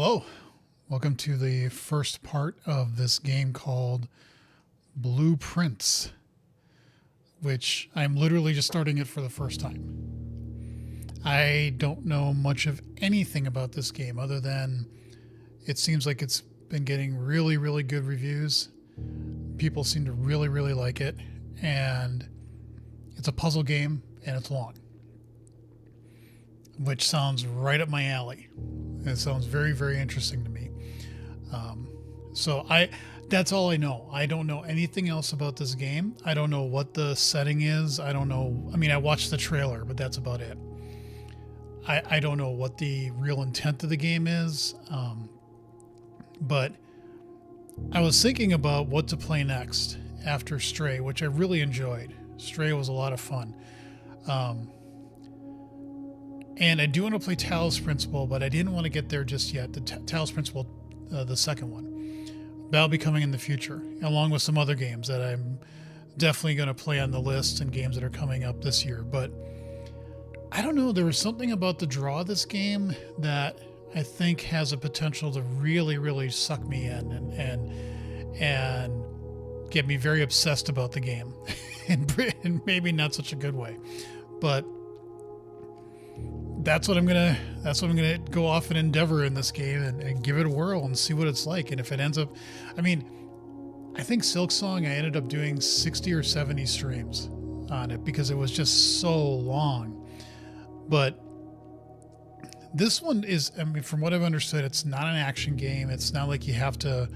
Hello, welcome to the first part of this game called Blueprints, which I'm literally just starting it for the first time. I don't know much of anything about this game other than it seems like it's been getting really, really good reviews. People seem to really, really like it, and it's a puzzle game and it's long, which sounds right up my alley. It sounds very, very interesting to me. That's all I know. I don't know anything else about this game. I don't know what the setting is. I don't know. I mean, I watched the trailer, but that's about it. I don't know what the real intent of the game is. But I was thinking about what to play next after Stray, which I really enjoyed. Stray was a lot of fun. And I do want to play Talos Principle, but I didn't want to get there just yet. The Talos Principle, the second one. That'll be coming in the future, along with some other games that I'm definitely going to play on the list and games that are coming up this year. But I don't know, there was something about the draw of this game that I think has a potential to really, really suck me in and get me very obsessed about the game and maybe not such a good way. But that's what I'm gonna go off and endeavor in this game and give it a whirl and see what it's like. And if it ends up, I mean, I think Silksong, I ended up doing 60 or 70 streams on it because it was just so long. But this one is, I mean, from what I've understood, it's not an action game. It's not like you have to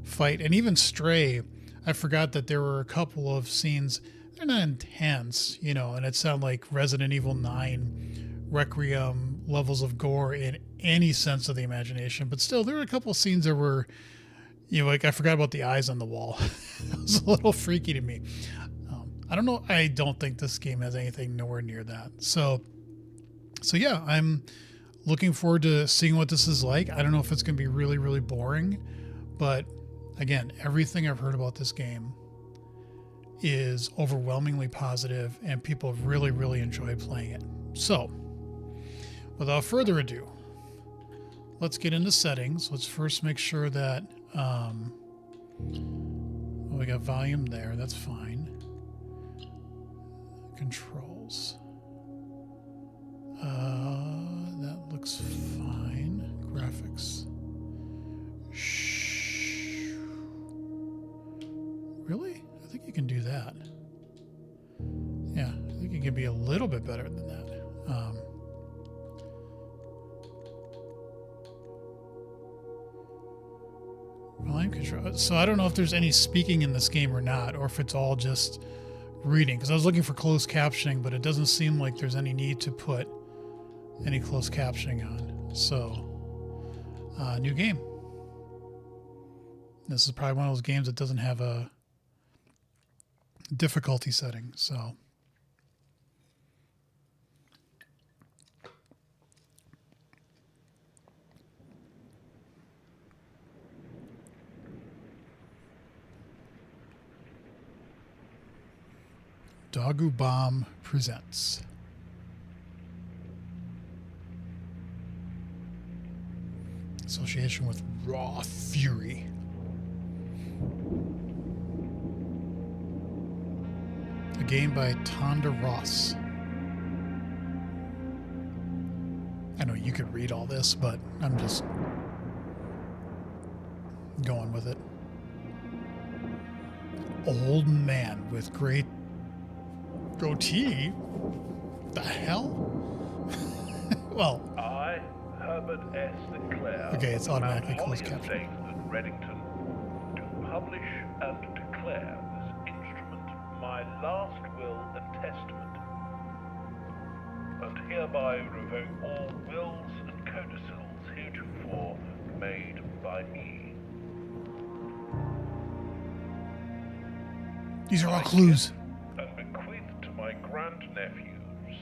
fight. And even Stray, I forgot that there were a couple of scenes. They're not intense, and it sounded like Resident Evil 9 Requiem levels of gore in any sense of the imagination. But still, there were a couple of scenes that were, like I forgot about the eyes on the wall. It was a little freaky to me. I don't know. I don't think this game has anything nowhere near that. So yeah, I'm looking forward to seeing what this is like. I don't know if it's going to be really, really boring, but again, everything I've heard about this game is overwhelmingly positive and people have really, really enjoyed playing it. So without further ado, let's get into settings. Let's first make sure that we got volume there. That's fine. Controls. That looks fine. Graphics. Shh. Really? I think you can do that. Yeah, I think it can be a little bit better than that. Volume control. So I don't know if there's any speaking in this game or not, or if it's all just reading. Because I was looking for closed captioning, but it doesn't seem like there's any need to put any closed captioning on. So, new game. This is probably one of those games that doesn't have a difficulty setting. So. Doggu Bomb presents. Association with Raw Fury. A game by Tonda Ross. I know you could read all this, but I'm just going with it. Old man with great goatee? The hell? Well, I, Herbert S. Sinclair, okay, it's automatically Mount closed Holly caption. Estate at Reddington, do publish and declare this instrument my last will and testament, and hereby revoke all wills and codicils heretofore made by me. These are all clues. And bequeath to my grandnephew,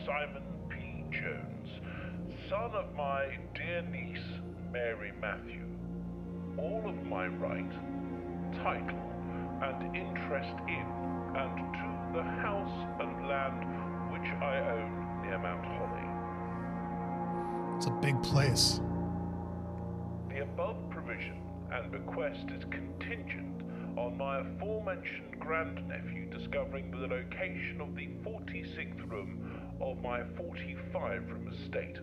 Simon P. Jones, son of my dear niece, Mary Matthew, all of my right, title, and interest in, and to the house and land which I own near Mount Holly. It's a big place. The The above provision and bequest is contingent on my aforementioned grandnephew discovering the location of the 46th room of my 45-room estate.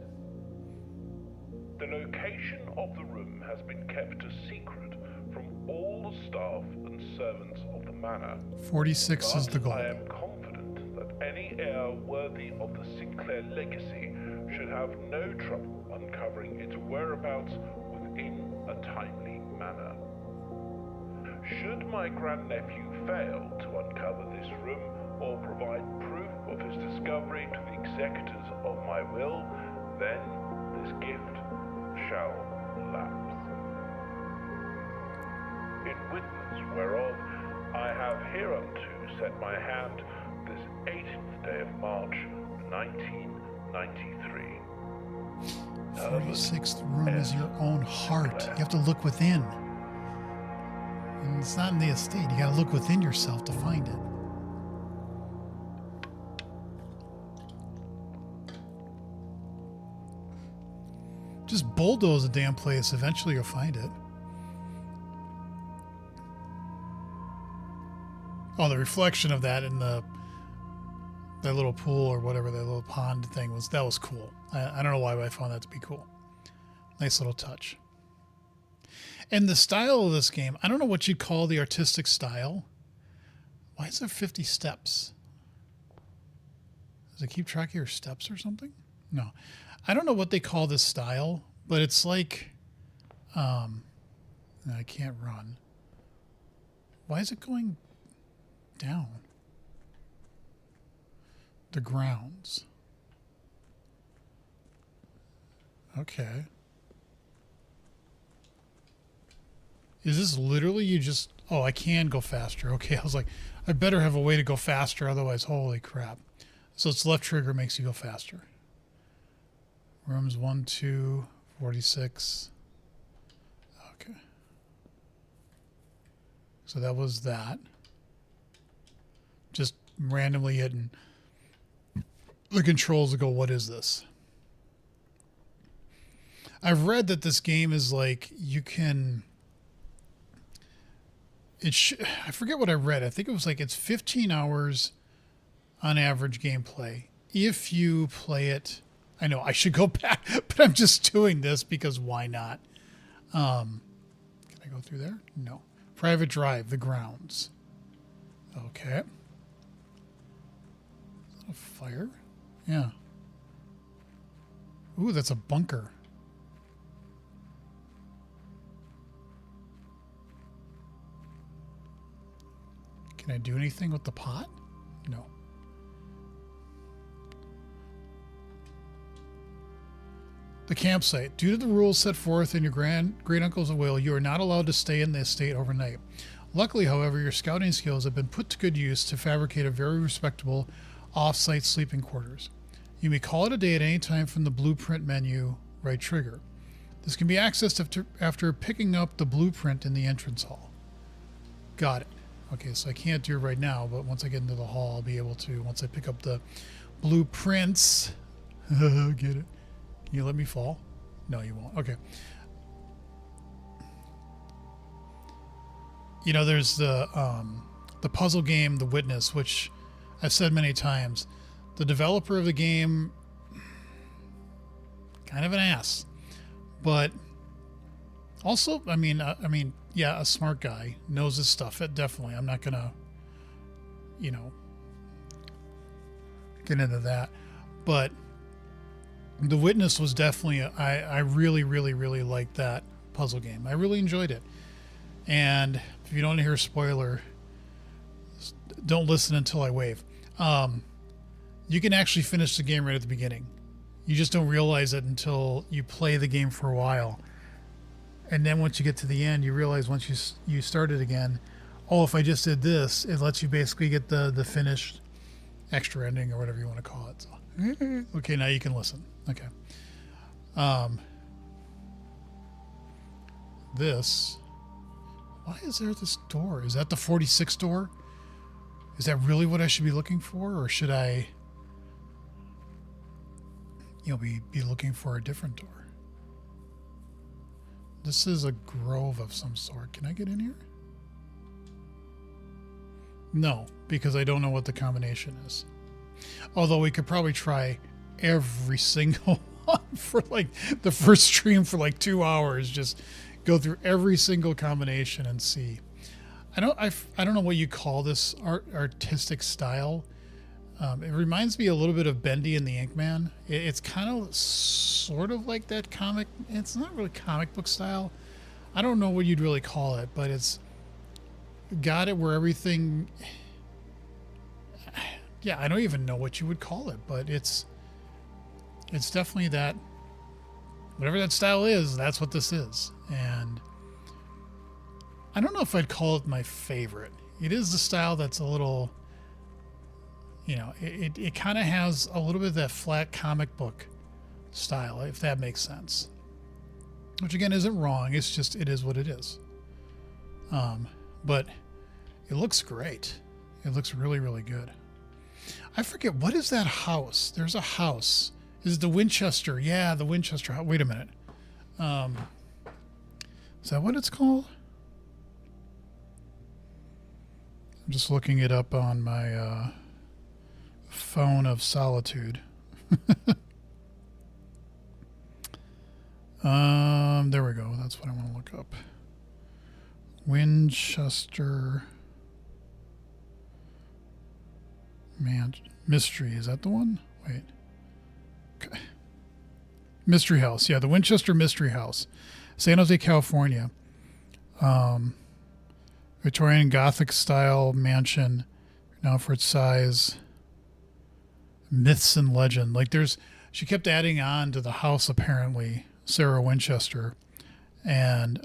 The location of the room has been kept a secret from all the staff and servants of the manor. 46 is the goal. I am confident that any heir worthy of the Sinclair legacy should have no trouble uncovering its whereabouts within a timely manner. Should my grandnephew fail to uncover this room or provide proof of his discovery to the executors of my will, then this gift shall lapse. In witness whereof I have hereunto set my hand this 18th day of March, 1993. 46th room is your own heart. You have to look within. And it's not in the estate. You got to look within yourself to find it. Just bulldoze a damn place. Eventually you'll find it. Oh, the reflection of that in that little pool or whatever, that little pond thing was cool. I don't know why, but I found that to be cool. Nice little touch. And the style of this game, I don't know what you'd call the artistic style. Why is there 50 steps? Does it keep track of your steps or something? No. I don't know what they call this style, but it's like, I can't run. Why is it going down? The grounds. Okay. Is this literally you just... Oh, I can go faster. Okay, I was like, I better have a way to go faster, otherwise, holy crap. So it's left trigger makes you go faster. Rooms 1, 2, 46. Okay. So that was that. Just randomly hitting the controls to go, what is this? I've read that this game is like, you can... I forget what I read. I think it was like it's 15 hours on average gameplay. If you play it... I know I should go back, but I'm just doing this because why not? Can I go through there? No. Private drive, the grounds. Okay. Is that a fire? Yeah. Ooh, that's a bunker. Can I do anything with the pot? No. The campsite. Due to the rules set forth in your great-uncle's will, you are not allowed to stay in the estate overnight. Luckily, however, your scouting skills have been put to good use to fabricate a very respectable off-site sleeping quarters. You may call it a day at any time from the blueprint menu, right trigger. This can be accessed after picking up the blueprint in the entrance hall. Got it. Okay, so I can't do it right now, but once I get into the hall, I'll be able to, once I pick up the blueprints. Get it? Can you let me fall? No, you won't. Okay. You know, there's the puzzle game, The Witness, which I've said many times. The developer of the game, kind of an ass, but also, I mean, yeah, a smart guy, knows his stuff. Definitely, I'm not gonna, get into that, but The Witness was definitely, I really, really, really liked that puzzle game. I really enjoyed it. And if you don't want to hear a spoiler, don't listen until I wave. You can actually finish the game right at the beginning. You just don't realize it until you play the game for a while. And then once you get to the end, you realize once you start it again, oh, if I just did this, it lets you basically get the finished extra ending or whatever you want to call it. So, okay, now you can listen. Okay. Why is there this door? Is that the 46 door? Is that really what I should be looking for? Or should I, be looking for a different door? This is a grove of some sort. Can I get in here? No, because I don't know what the combination is. Although we could probably try every single one for like the first stream for like 2 hours. Just go through every single combination and see. I don't know what you call this artistic style. It reminds me a little bit of Bendy and the Ink Man. It's kind of sort of like that comic. It's not really comic book style. I don't know what you'd really call it, but it's got it where everything. Yeah, I don't even know what you would call it, but it's definitely that. Whatever that style is, that's what this is, and I don't know if I'd call it my favorite. It is the style that's a little, it kind of has a little bit of that flat comic book style, if that makes sense. Which again isn't wrong. It's just it is what it is. But it looks great. It looks really, really good. I forget, what is that house? There's a house. Is it the Winchester? Yeah, the Winchester house. Wait a minute. Is that what it's called? I'm just looking it up on my phone of solitude. There we go. That's what I want to look up. Winchester Mystery. Is that the one? Wait. Okay. Mystery House. Yeah, the Winchester Mystery House. San Jose, California. Victorian Gothic style mansion. Now for its size. Myths and legend. Like she kept adding on to the house apparently. Sarah Winchester. And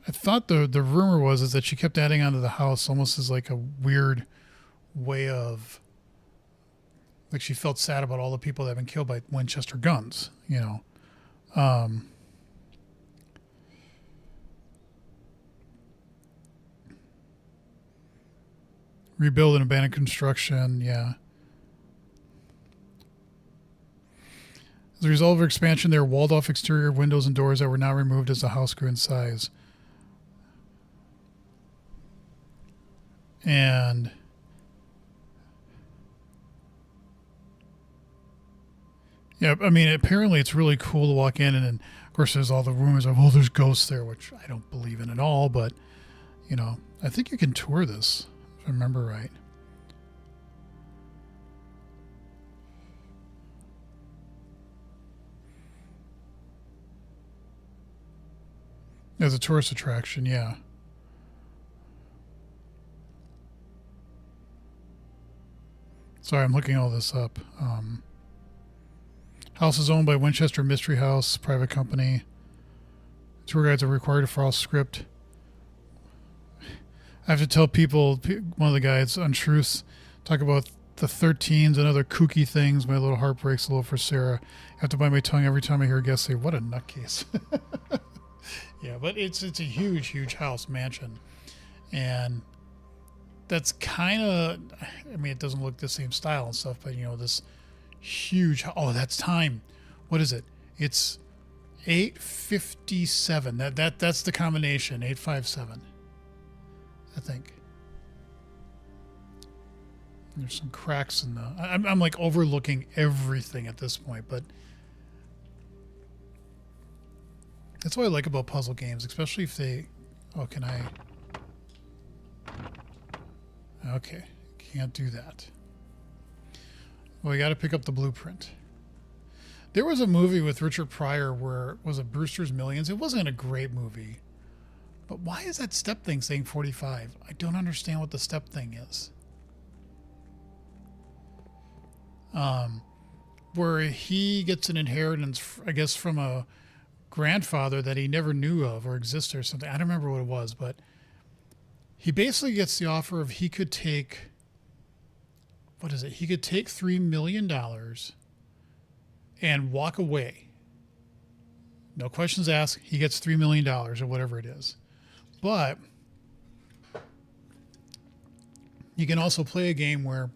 I thought the rumor was that she kept adding onto the house almost as like a weird way of, like she felt sad about all the people that have been killed by Winchester guns, Rebuild and abandoned construction, yeah. As a result of expansion, there were walled-off exterior windows and doors that were now removed as the house grew in size. And yeah, I mean, apparently it's really cool to walk in, and of course there's all the rumors of, there's ghosts there, which I don't believe in at all, but, I think you can tour this, if I remember right. As a tourist attraction, yeah. Sorry, I'm looking all this up. House is owned by Winchester Mystery House, private company. Tour guides are required for all script. I have to tell people, one of the guides, untruths, talk about the 13s and other kooky things. My little heart breaks a little for Sarah. I have to bite my tongue every time I hear a guest say, what a nutcase. Yeah, but it's a huge, huge house, mansion. And that's kind of, it doesn't look the same style and stuff, but, this huge, that's time. What is it? It's 857. That's the combination, 857, I think. There's some cracks in the, I'm like overlooking everything at this point, but that's what I like about puzzle games, especially if they, can I, okay, can't do that. Well, we got to pick up the blueprint. There was a movie with Richard Pryor where, was it Brewster's Millions? It wasn't a great movie. But why is that step thing saying 45? I don't understand what the step thing is. Where he gets an inheritance, I guess, from a grandfather that he never knew of or existed or something. I don't remember what it was, but he basically gets the offer of he could take, what is it? He could take $3 million and walk away. No questions asked. He gets $3 million or whatever it is. But you can also play a game where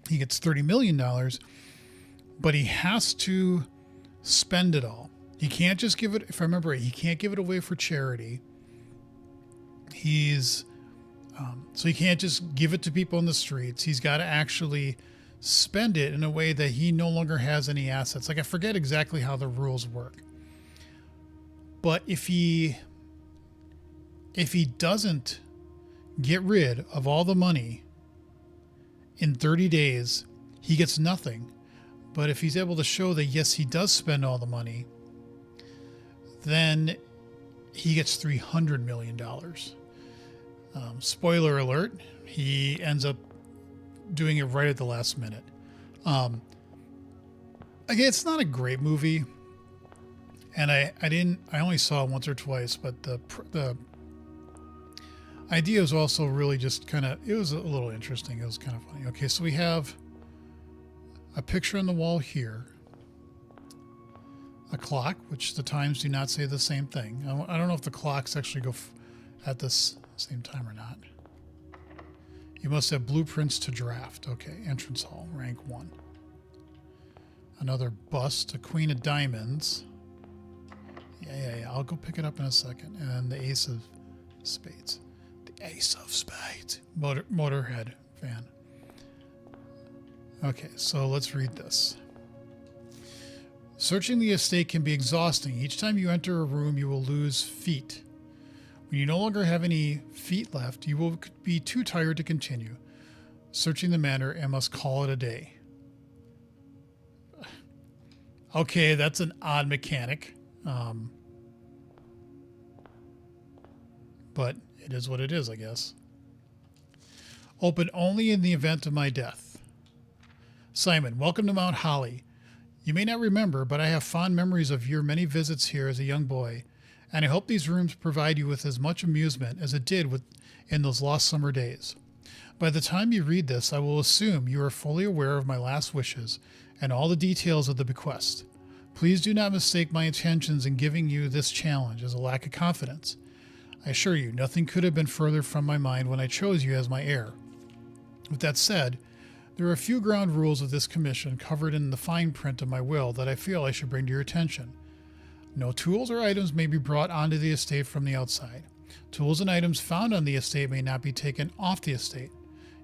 he gets $30 million, but he has to spend it all. He can't just give it, if I remember right, he can't give it away for charity. So he can't just give it to people in the streets. He's got to actually spend it in a way that he no longer has any assets. Like, I forget exactly how the rules work. But if he doesn't get rid of all the money in 30 days, he gets nothing. But if he's able to show that, yes, he does spend all the money, then he gets $300 million. Spoiler alert, he ends up doing it right at the last minute. Again, it's not a great movie. And I only saw it once or twice, but the idea was also really just it was a little interesting. It was kind of funny. Okay, so we have a picture on the wall here, a clock, which the times do not say the same thing. I don't know if the clocks actually go at this same time or not. You must have blueprints to draft. Okay, entrance hall, rank 1. Another bust, a queen of diamonds. Yeah. I'll go pick it up in a second. And the ace of spades. The ace of spades. Motorhead fan. Okay, so let's read this. Searching the estate can be exhausting. Each time you enter a room, you will lose feet. When you no longer have any feet left, you will be too tired to continue searching the manor and must call it a day. Okay, that's an odd mechanic. But it is what it is, I guess. Open only in the event of my death. Simon, welcome to Mount Holly. You may not remember, but I have fond memories of your many visits here as a young boy, and I hope these rooms provide you with as much amusement as it did in those lost summer days. By the time you read this, I will assume you are fully aware of my last wishes and all the details of the bequest. Please do not mistake my intentions in giving you this challenge as a lack of confidence. I assure you, nothing could have been further from my mind when I chose you as my heir. With that said, there are a few ground rules of this commission covered in the fine print of my will that I feel I should bring to your attention. No tools or items may be brought onto the estate from the outside. Tools and items found on the estate may not be taken off the estate.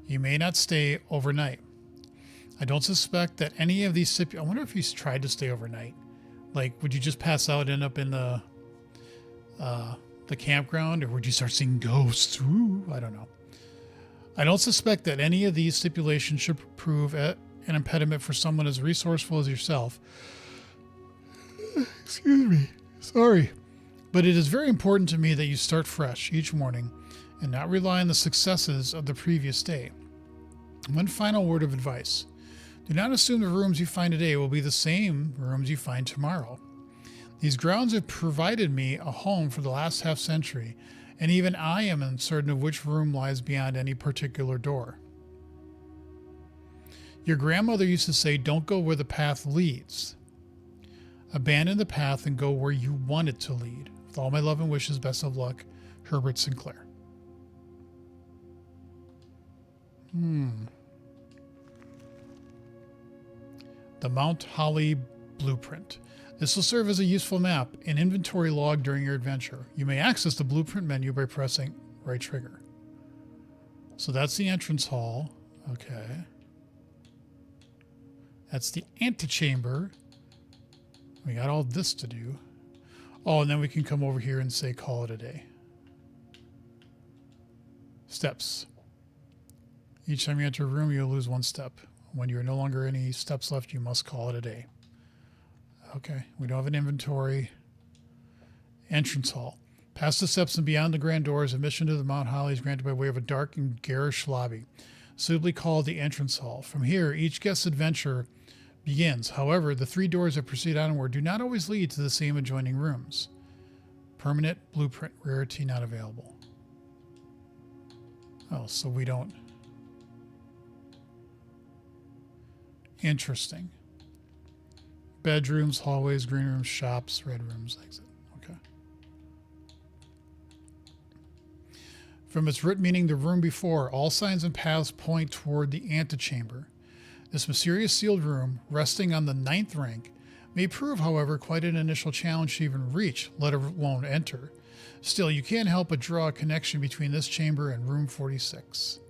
You may not stay overnight. I don't suspect that any of these I wonder if he's tried to stay overnight. Like, would you just pass out and end up in the campground, or would you start seeing ghosts? Ooh, I don't know. I don't suspect that any of these stipulations should prove an impediment for someone as resourceful as yourself. Excuse me. Sorry. But it is very important to me that you start fresh each morning and not rely on the successes of the previous day. One final word of advice. Do not assume the rooms you find today will be the same rooms you find tomorrow. These grounds have provided me a home for the last half century, and even I am uncertain of which room lies beyond any particular door. Your grandmother used to say, don't go where the path leads. Abandon the path and go where you want it to lead. With all my love and wishes, best of luck, Herbert Sinclair. The Mount Holly Blueprint. This will serve as a useful map and inventory log during your adventure. You may access the blueprint menu by pressing right trigger. So that's the entrance hall. Okay. That's the antechamber. We got all this to do. Oh, and then we can come over here and say call it a day. Steps. Each time you enter a room, you'll lose 1 step. When you are no longer any steps left, you must call it a day. Okay, we don't have an inventory. Entrance hall. Past the steps and beyond the grand doors, admission to the Mount Holly is granted by way of a dark and garish lobby, suitably called the entrance hall. From here, each guest's adventure begins. However, the 3 doors that proceed onward do not always lead to the same adjoining rooms. Permanent blueprint, rarity not available. Oh, so we don't. Interesting. Bedrooms, hallways, green rooms, shops, red rooms, exit. Okay. From its root meaning, the room before, all signs and paths point toward the antechamber. This mysterious sealed room, resting on the 9th rank, may prove, however, quite an initial challenge to even reach, let alone enter. Still, you can't help but draw a connection between this chamber and room 46.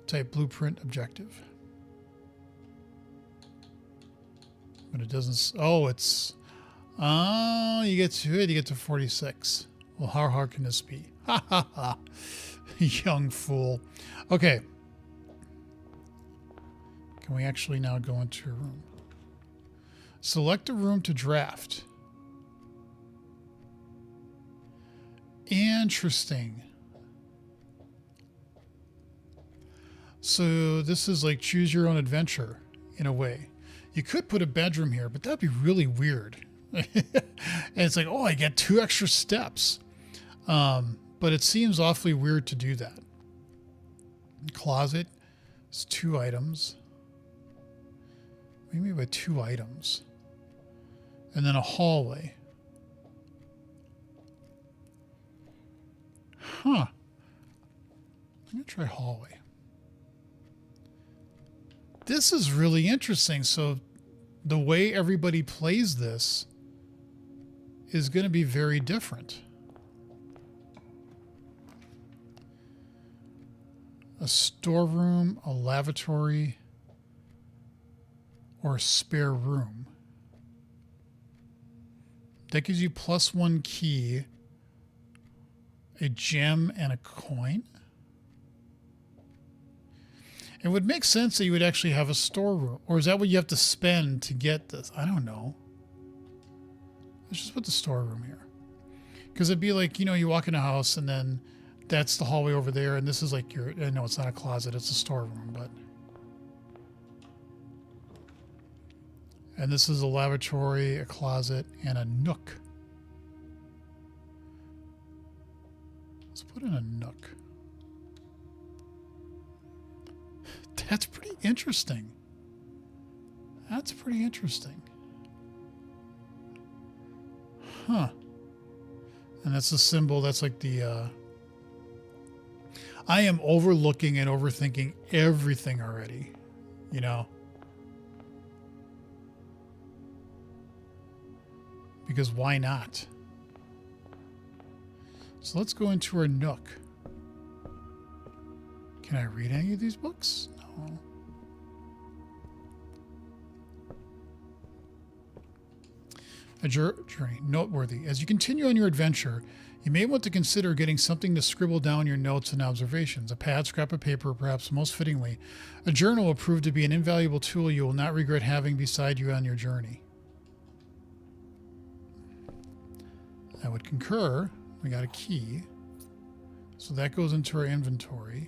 Type blueprint objective. But it doesn't... Oh, it's... Oh, you get to it. You get to 46. Well, how hard can this be? Ha ha ha. Young fool. Okay. Can we actually now go into a room? Select a room to draft. Interesting. So this is like choose your own adventure in a way. You could put a bedroom here, but that'd be really weird. And it's like, oh, I get 2 extra steps. But it seems awfully weird to do that. Closet is 2 items. What do you mean by 2 items? And then a hallway. Huh. I'm going to try hallway. This is really interesting. So the way everybody plays this is going to be very different. A storeroom, a lavatory, or a spare room. That gives you +1 key, a gem, and a coin. It would make sense that you would actually have a storeroom. Or is that what you have to spend to get this? I don't know. Let's just put the storeroom here. Because it'd be like, you know, you walk in a house and then that's the hallway over there. And this is like your, no, it's not a closet. It's a storeroom, but. And this is a lavatory, a closet, and a nook. Let's put in a nook. That's pretty interesting. That's pretty interesting. Huh. And that's the symbol. That's like the... I am overlooking and overthinking everything already. You know? Because why not? So let's go into our nook. Can I read any of these books? No. A journey. Noteworthy. As you continue on your adventure, you may want to consider getting something to scribble down your notes and observations. A pad, scrap of paper, perhaps most fittingly. A journal will prove to be an invaluable tool you will not regret having beside you on your journey. I would concur. We got a key. So that goes into our inventory.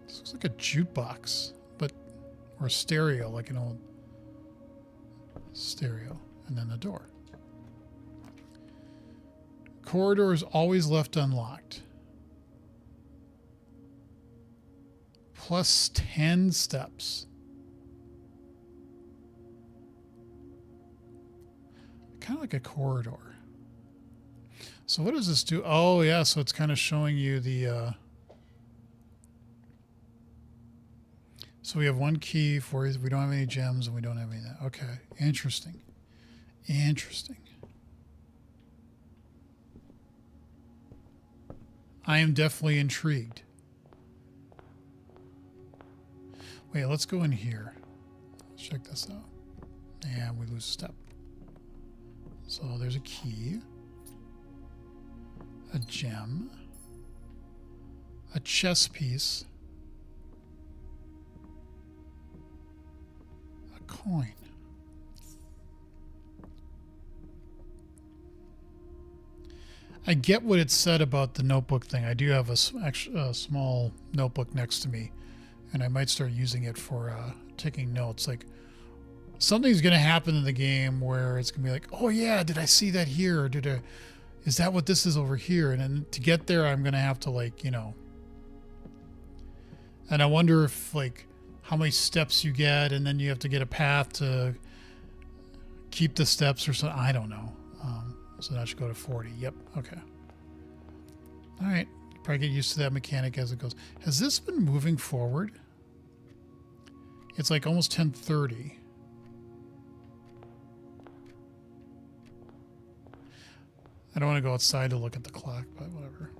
This looks like a jukebox, but or a stereo, like an old stereo. And then the door. Corridor is always left unlocked. Plus 10 steps. Kind of like a corridor. So what does this do? Oh yeah, so it's kind of showing you the so we have 1 key for we don't have any gems and we don't have any of that. Okay, interesting. Interesting. I am definitely intrigued. Wait, let's go in here. Let's check this out. And we lose a step. So there's a key, a gem, a chess piece, a coin. I get what it said about the notebook thing. I do have a small notebook next to me, and I might start using it for taking notes. Like, something's going to happen in the game where it's going to be like, oh yeah, did I see that here? Or is that what this is over here? And then to get there, I'm going to have to, like, you know, and I wonder if, like, how many steps you get, and then you have to get a path to keep the steps or something. I don't know. So now I should go to 40. Yep. Okay. All right. Probably get used to that mechanic as it goes. Has this been moving forward? It's like almost 10:30. I don't want to go outside to look at the clock, but whatever.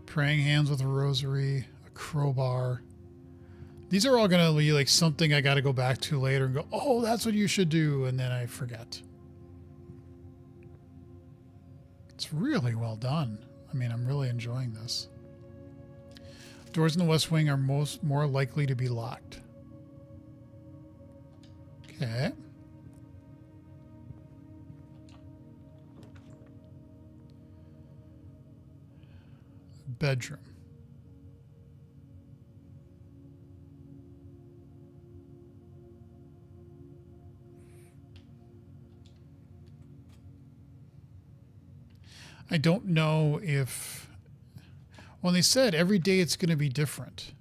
Praying hands with a rosary, a crowbar. These are all going to be like something I got to go back to later and go, oh, that's what you should do. And then I forget. It's really well done. I mean, I'm really enjoying this. Doors in the West Wing are more likely to be locked. Okay. Bedroom. I don't know if, well, they said every day it's going to be different.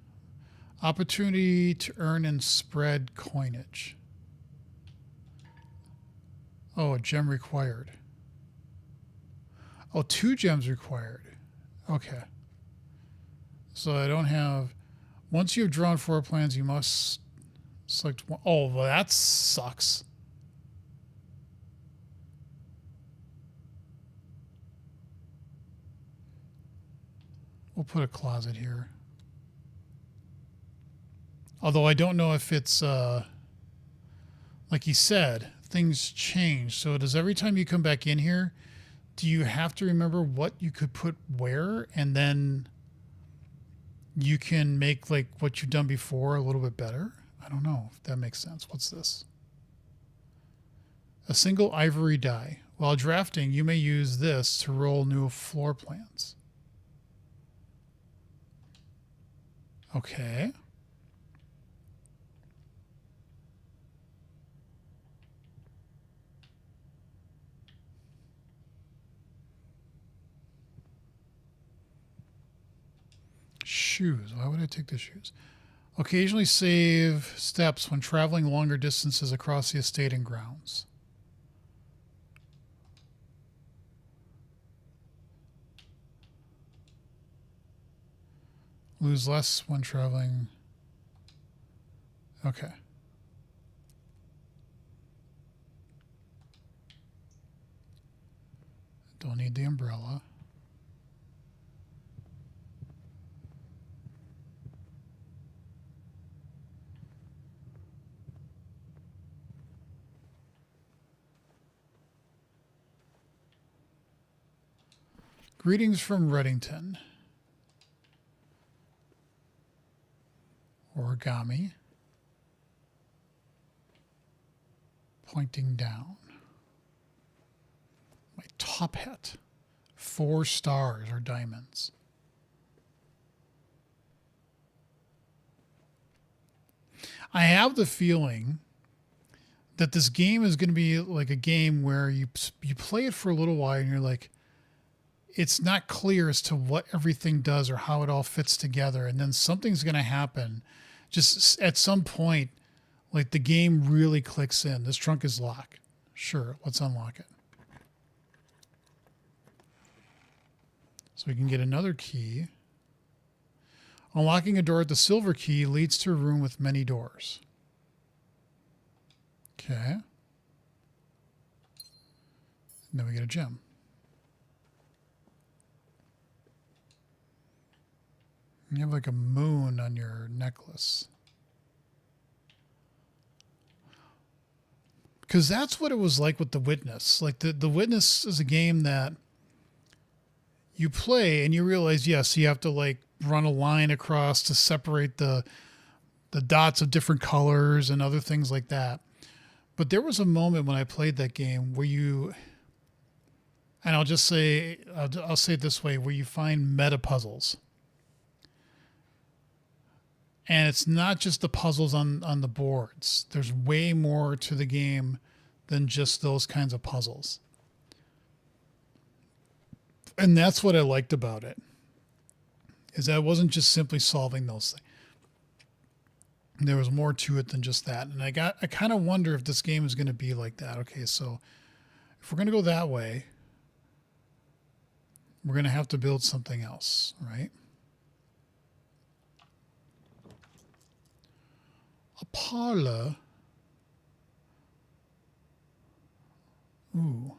Opportunity to earn and spread coinage. Oh, a gem required. Oh, 2 gems required. Okay. So I don't have, once you've drawn 4 plans, you must select one. Oh, well, that sucks. We'll put a closet here. Although I don't know if it's, like he said, things change. So does every time you come back in here, do you have to remember what you could put where, and then you can make like what you've done before a little bit better? I don't know if that makes sense. What's this? A single ivory die. While drafting, you may use this to roll new floor plans. Okay. Shoes. Why would I take the shoes? Occasionally save steps when traveling longer distances across the estate and grounds. Lose less when traveling. Okay. Don't need the umbrella. Greetings from Reddington. Origami. Pointing down. My top hat. 4 stars or diamonds. I have the feeling that this game is going to be like a game where you play it for a little while and you're like, it's not clear as to what everything does or how it all fits together. And then something's going to happen just at some point, like the game really clicks in. This trunk is locked. Sure. Let's unlock it. So we can get another key. Unlocking a door with the silver key leads to a room with many doors. Okay. And then we get a gem. You have like a moon on your necklace. Because that's what it was like with The Witness. Like the Witness is a game that you play and you realize, yes, you have to like run a line across to separate the dots of different colors and other things like that. But there was a moment when I played that game where you, and I'll say it this way, where you find meta puzzles. And it's not just the puzzles on the boards. There's way more to the game than just those kinds of puzzles. And that's what I liked about it, is that it wasn't just simply solving those things. There was more to it than just that. And I kind of wonder if this game is going to be like that. Okay, so if we're going to go that way, we're going to have to build something else, right? parlor. Ooh.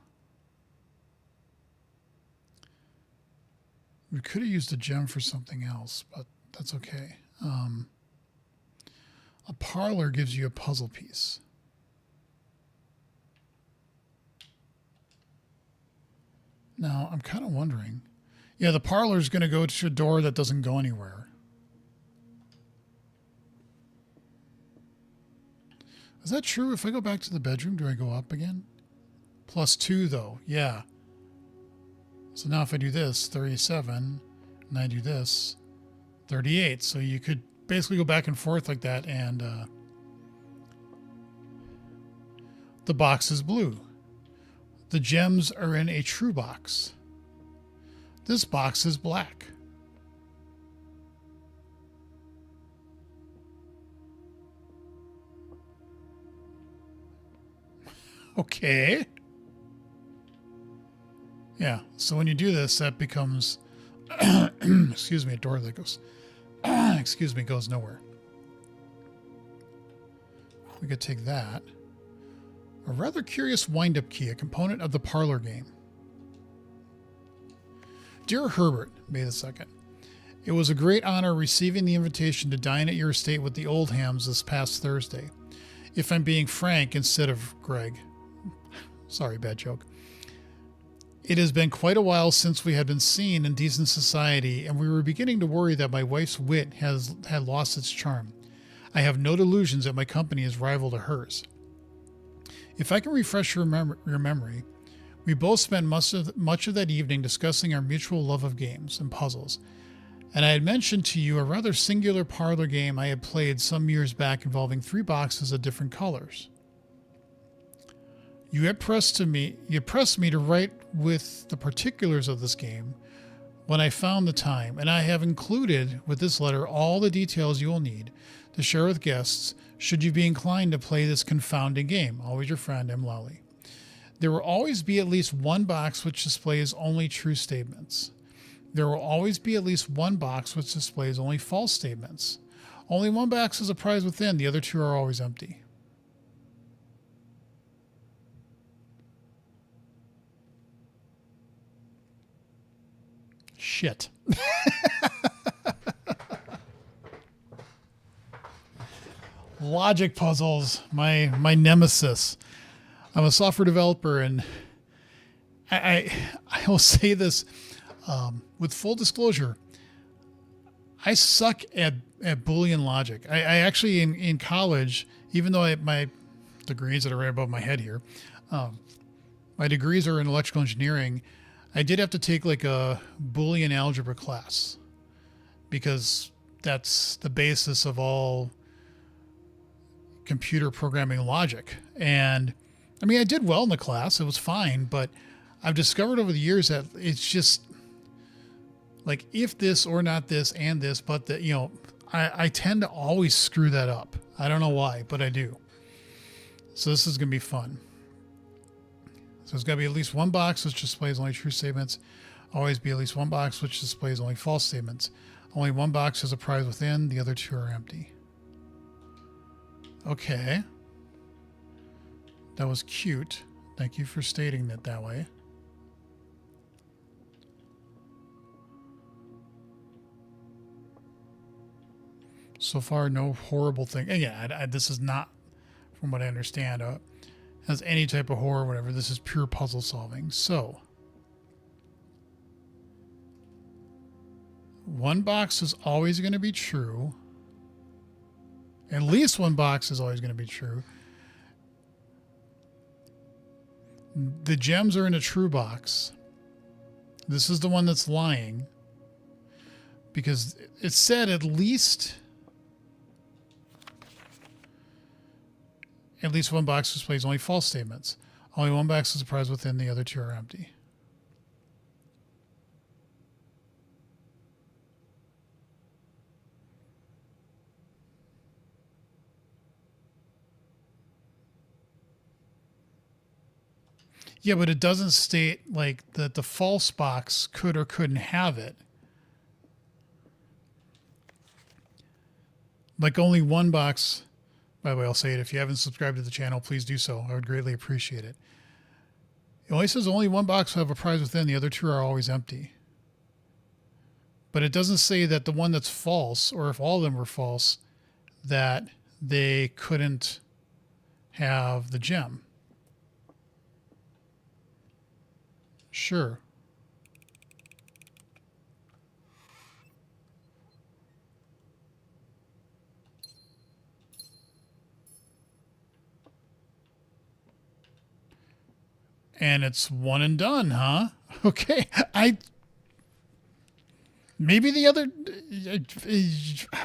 We could have used a gem for something else, but that's okay. A parlor gives you a puzzle piece. Now, I'm kind of wondering. Yeah, the parlor is going to go to a door that doesn't go anywhere. Is that true? If I go back to the bedroom, do I go up again? +2, though. Yeah. So now if I do this, 37, and I do this, 38. So you could basically go back and forth like that, and the box is blue. The gems are in a true box. This box is black. Okay. Yeah, so when you do this, that becomes, excuse me, a door that goes, excuse me, goes nowhere. We could take that. A rather curious wind-up key, a component of the parlor game. Dear Herbert, May the 2nd, it was a great honor receiving the invitation to dine at your estate with the Oldhams this past Thursday. If I'm being frank instead of Greg. Sorry, bad joke. It has been quite a while since we had been seen in decent society, and we were beginning to worry that my wife's wit had lost its charm. I have no delusions that my company is rival to hers. If I can refresh your memory, we both spent much of that evening discussing our mutual love of games and puzzles, and I had mentioned to you a rather singular parlor game I had played some years back involving 3 boxes of different colors. You pressed me to write with the particulars of this game when I found the time, and I have included with this letter all the details you will need to share with guests should you be inclined to play this confounding game. Always your friend, M. Lowley. There will always be at least one box which displays only true statements. There will always be at least one box which displays only false statements. Only one box is a prize within, the other 2 are always empty. Shit. Logic puzzles, my nemesis. I'm a software developer, and I will say this with full disclosure. I suck at Boolean logic. I actually in college, even though my degrees that are right above my head here, my degrees are in electrical engineering. I did have to take like a Boolean algebra class because that's the basis of all computer programming logic. And I mean, I did well in the class. It was fine, but I've discovered over the years that it's just like if this or not this and this, but that, you know, I tend to always screw that up. I don't know why, but I do. So this is going to be fun. So there's got to be at least one box which displays only true statements. Always be at least one box which displays only false statements. Only one box has a prize within. The other 2 are empty. Okay. That was cute. Thank you for stating it that way. So far, no horrible thing. And yeah, this is not, from what I understand, has any type of horror or whatever. This is pure puzzle solving. So, one box is always going to be true. At least one box is always going to be true. The gems are in a true box. This is the one that's lying. Because it said at least one box displays only false statements. Only one box is a prize within, the other 2 are empty. Yeah, but it doesn't state like that the false box could or couldn't have it. Like only one box By the way, I'll say it. If you haven't subscribed to the channel, please do so. I would greatly appreciate it. It only says only one box will have a prize within. The other two are always empty. But it doesn't say that the one that's false, or if all of them were false, that they couldn't have the gem. Sure. And it's one and done, huh? Okay. Maybe the other...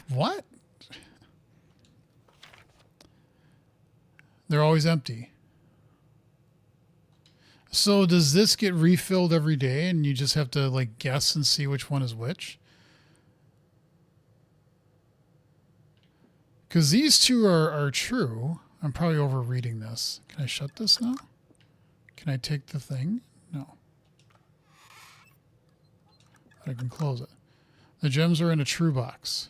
What? They're always empty. So does this get refilled every day and you just have to like guess and see which one is which? Because these two are true. I'm probably overreading this. Can I shut this now? Can I take the thing? No. I can close it. The gems are in a true box.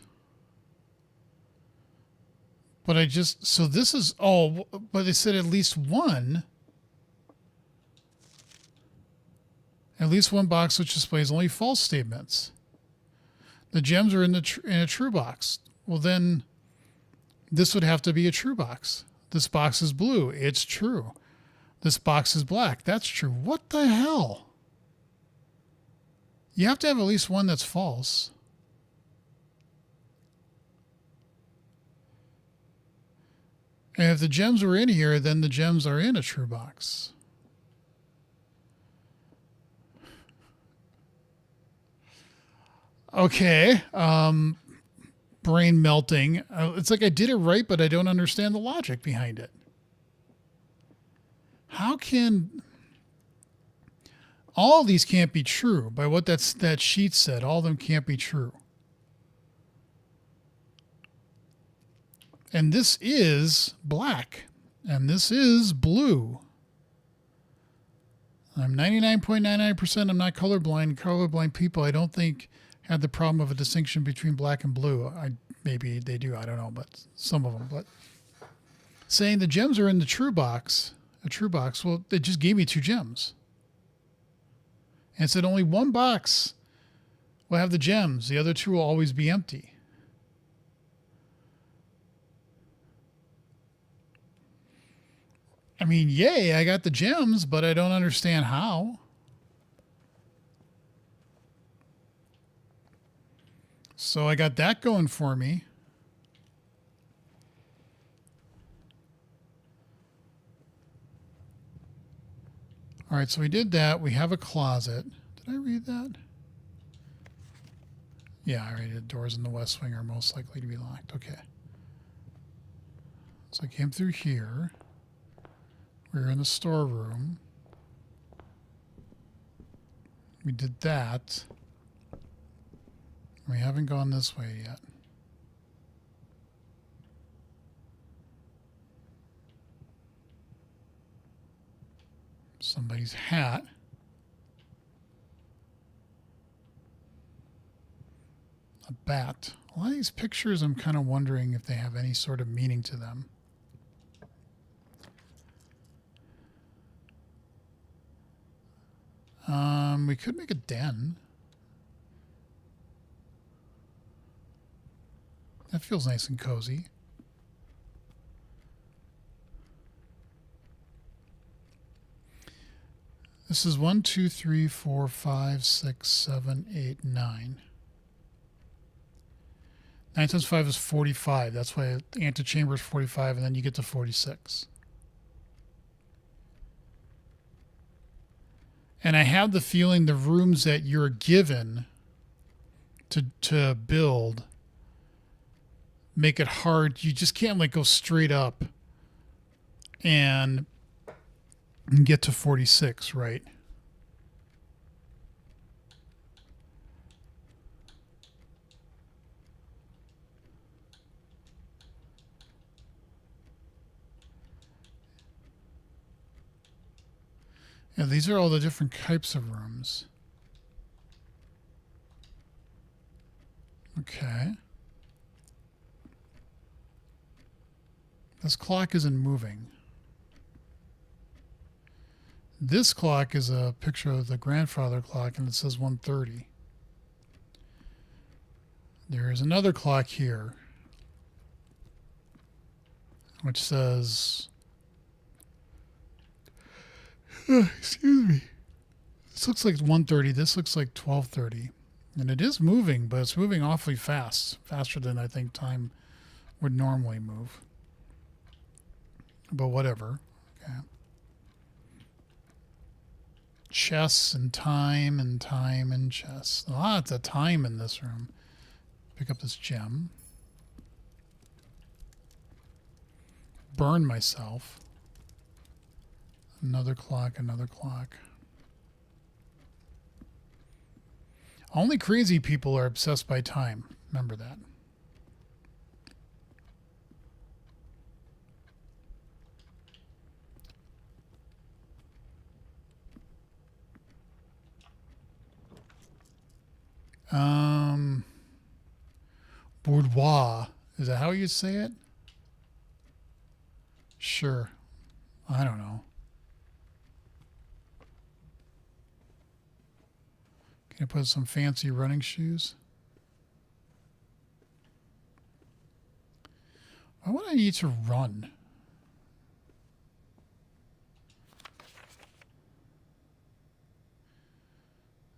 But I just... So this is... Oh, but they said at least one... At least one box which displays only false statements. The gems are in a true box. Well, then this would have to be a true box. This box is blue. It's true. This box is black. That's true. What the hell? You have to have at least one that's false. And if the gems were in here, then the gems are in a true box. Okay. Brain melting. It's like I did it right, but I don't understand the logic behind it. How can... All these can't be true. By what that sheet said, all of them can't be true. And this is black. And this is blue. I'm 99.99%. I'm not colorblind. Colorblind people, I don't think, had the problem of a distinction between black and blue. Maybe they do. I don't know, but some of them. But saying the gems are in the true box, a true box, well, it just gave me two gems. And it said only one box will have the gems. The other two will always be empty. I mean, yay, I got the gems, but I don't understand how. So I got that going for me. All right, so we did that. We have a closet. Did I read that? Yeah, I read it. Doors in the west wing are most likely to be locked. Okay. So I came through here. We were in the storeroom. We did that. We haven't gone this way yet. Somebody's hat. A bat. A lot of these pictures, I'm kind of wondering if they have any sort of meaning to them. We could make a den. That feels nice and cozy. This is 1, 2, 3, 4, 5, 6, 7, 8, 9. 9 times 5 is 45. That's why the antechamber is 45, and then you get to 46. And I have the feeling the rooms that you're given to build make it hard. You just can't like go straight up and get to 46, right? Yeah, these are all the different types of rooms. Okay. This clock isn't moving. This clock is a picture of the grandfather clock, and it says 1:30. There is another clock here, which says, excuse me. This looks like 1:30. This looks like 12:30. And it is moving, but it's moving awfully fast. Faster than I think time would normally move. But whatever. Okay. Chess and time and time and chess. Lots of time in this room. Pick up this gem. Burn myself. Another clock, another clock. Only crazy people are obsessed by time. Remember that. Boudoir. Is that how you say it? Sure. I don't know. Can I put some fancy running shoes? Why would I need to run?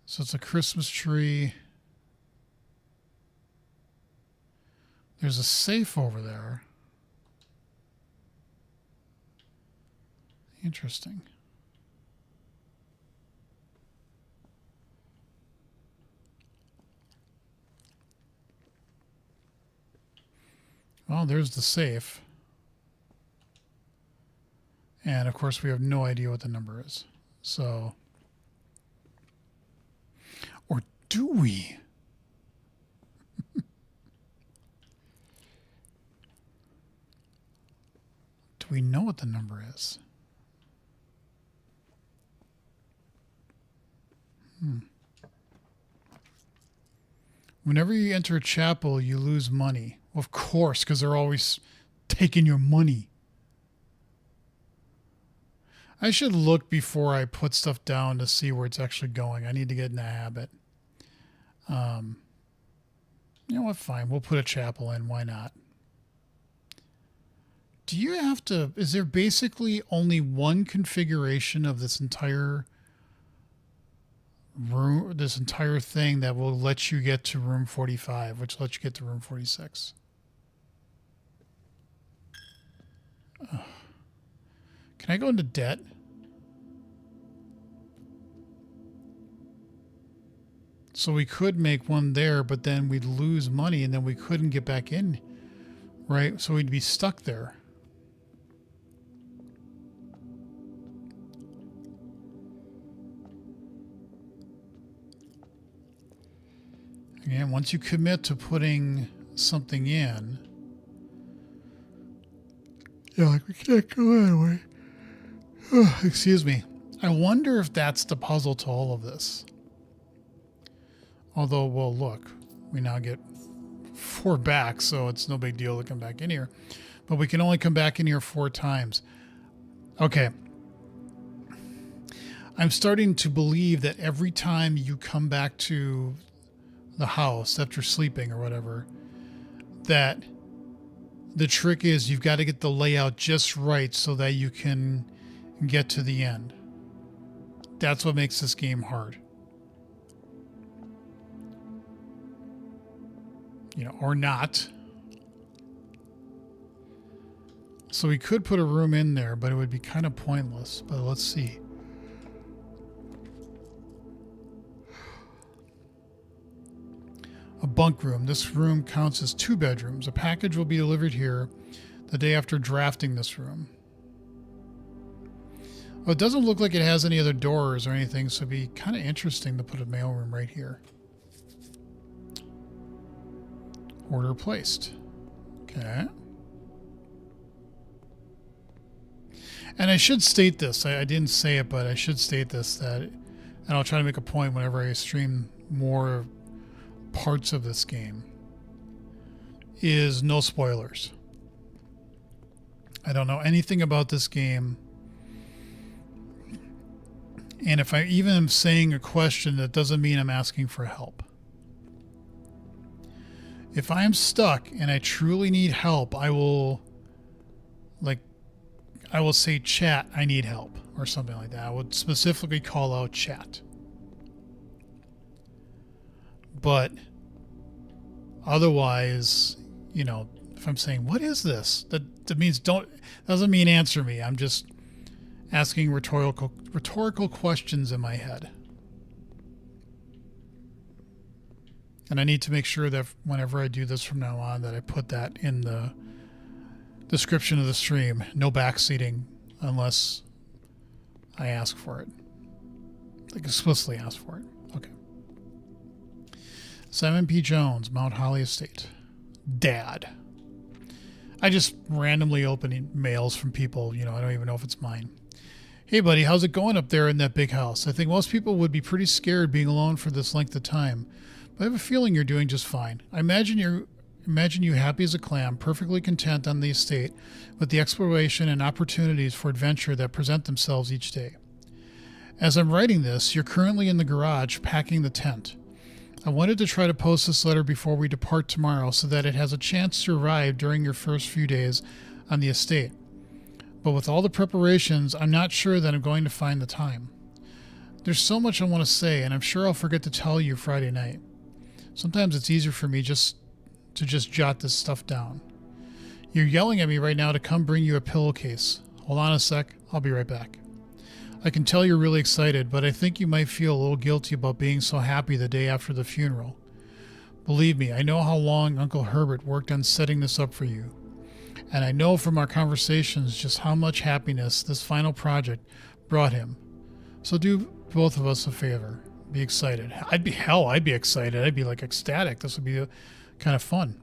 So it's a Christmas tree. There's a safe over there. Interesting. Well, there's the safe. And of course, we have no idea what the number is. So, or do we? Do we know what the number is? Whenever you enter a chapel, you lose money. Of course, because they're always taking your money. I should look before I put stuff down to see where it's actually going. I need to get in the habit. You know what? Fine. We'll put a chapel in. Why not? Do you have to... Is there basically only one configuration of this entire room, this entire thing that will let you get to room 45, which lets you get to room 46? Can I go into debt? So we could make one there, but then we'd lose money and then we couldn't get back in, right? So we'd be stuck there. Again, once you commit to putting something in, yeah, like we can't go anyway. Excuse me. I wonder if that's the puzzle to all of this. Although, well, look, we now get 4 back, so it's no big deal to come back in here. But we can only come back in here 4 times. Okay. I'm starting to believe that every time you come back to the house after sleeping or whatever, that the trick is you've got to get the layout just right so that you can get to the end. That's what makes this game hard. You know, or not. So we could put a room in there, but it would be kind of pointless. But let's see. A bunk room. This room counts as 2 bedrooms. A package will be delivered here the day after drafting this room. Well, it doesn't look like it has any other doors or anything, so it'd be kind of interesting to put a mailroom right here. Order placed. Okay. And I should state this. I didn't say it, but I should state this, that, and I'll try to make a point whenever I stream more parts of this game, is no spoilers. I don't know anything about this game. And if I even am saying a question, that doesn't mean I'm asking for help. If I am stuck and I truly need help, I will say, chat, I need help, or something like that. I would specifically call out chat. But otherwise, if I'm saying, what is this? That means doesn't mean answer me. I'm just asking rhetorical questions in my head. And I need to make sure that whenever I do this from now on, that I put that in the description of the stream. No backseating unless I ask for it. Like explicitly ask for it. Okay. Simon P. Jones, Mount Holly Estate. Dad. I just randomly open mails from people, I don't even know if it's mine. Hey buddy, how's it going up there in that big house? I think most people would be pretty scared being alone for this length of time. But I have a feeling you're doing just fine. I imagine you happy as a clam, perfectly content on the estate with the exploration and opportunities for adventure that present themselves each day. As I'm writing this, you're currently in the garage packing the tent. I wanted to try to post this letter before we depart tomorrow so that it has a chance to arrive during your first few days on the estate. But with all the preparations, I'm not sure that I'm going to find the time. There's so much I want to say, and I'm sure I'll forget to tell you Friday night. Sometimes it's easier for me to jot this stuff down. You're yelling at me right now to come bring you a pillowcase. Hold on a sec, I'll be right back. I can tell you're really excited, but I think you might feel a little guilty about being so happy the day after the funeral. Believe me, I know how long Uncle Herbert worked on setting this up for you. And I know from our conversations just how much happiness this final project brought him. So do both of us a favor. Be excited. I'd be excited. I'd be like ecstatic. This would be kind of fun.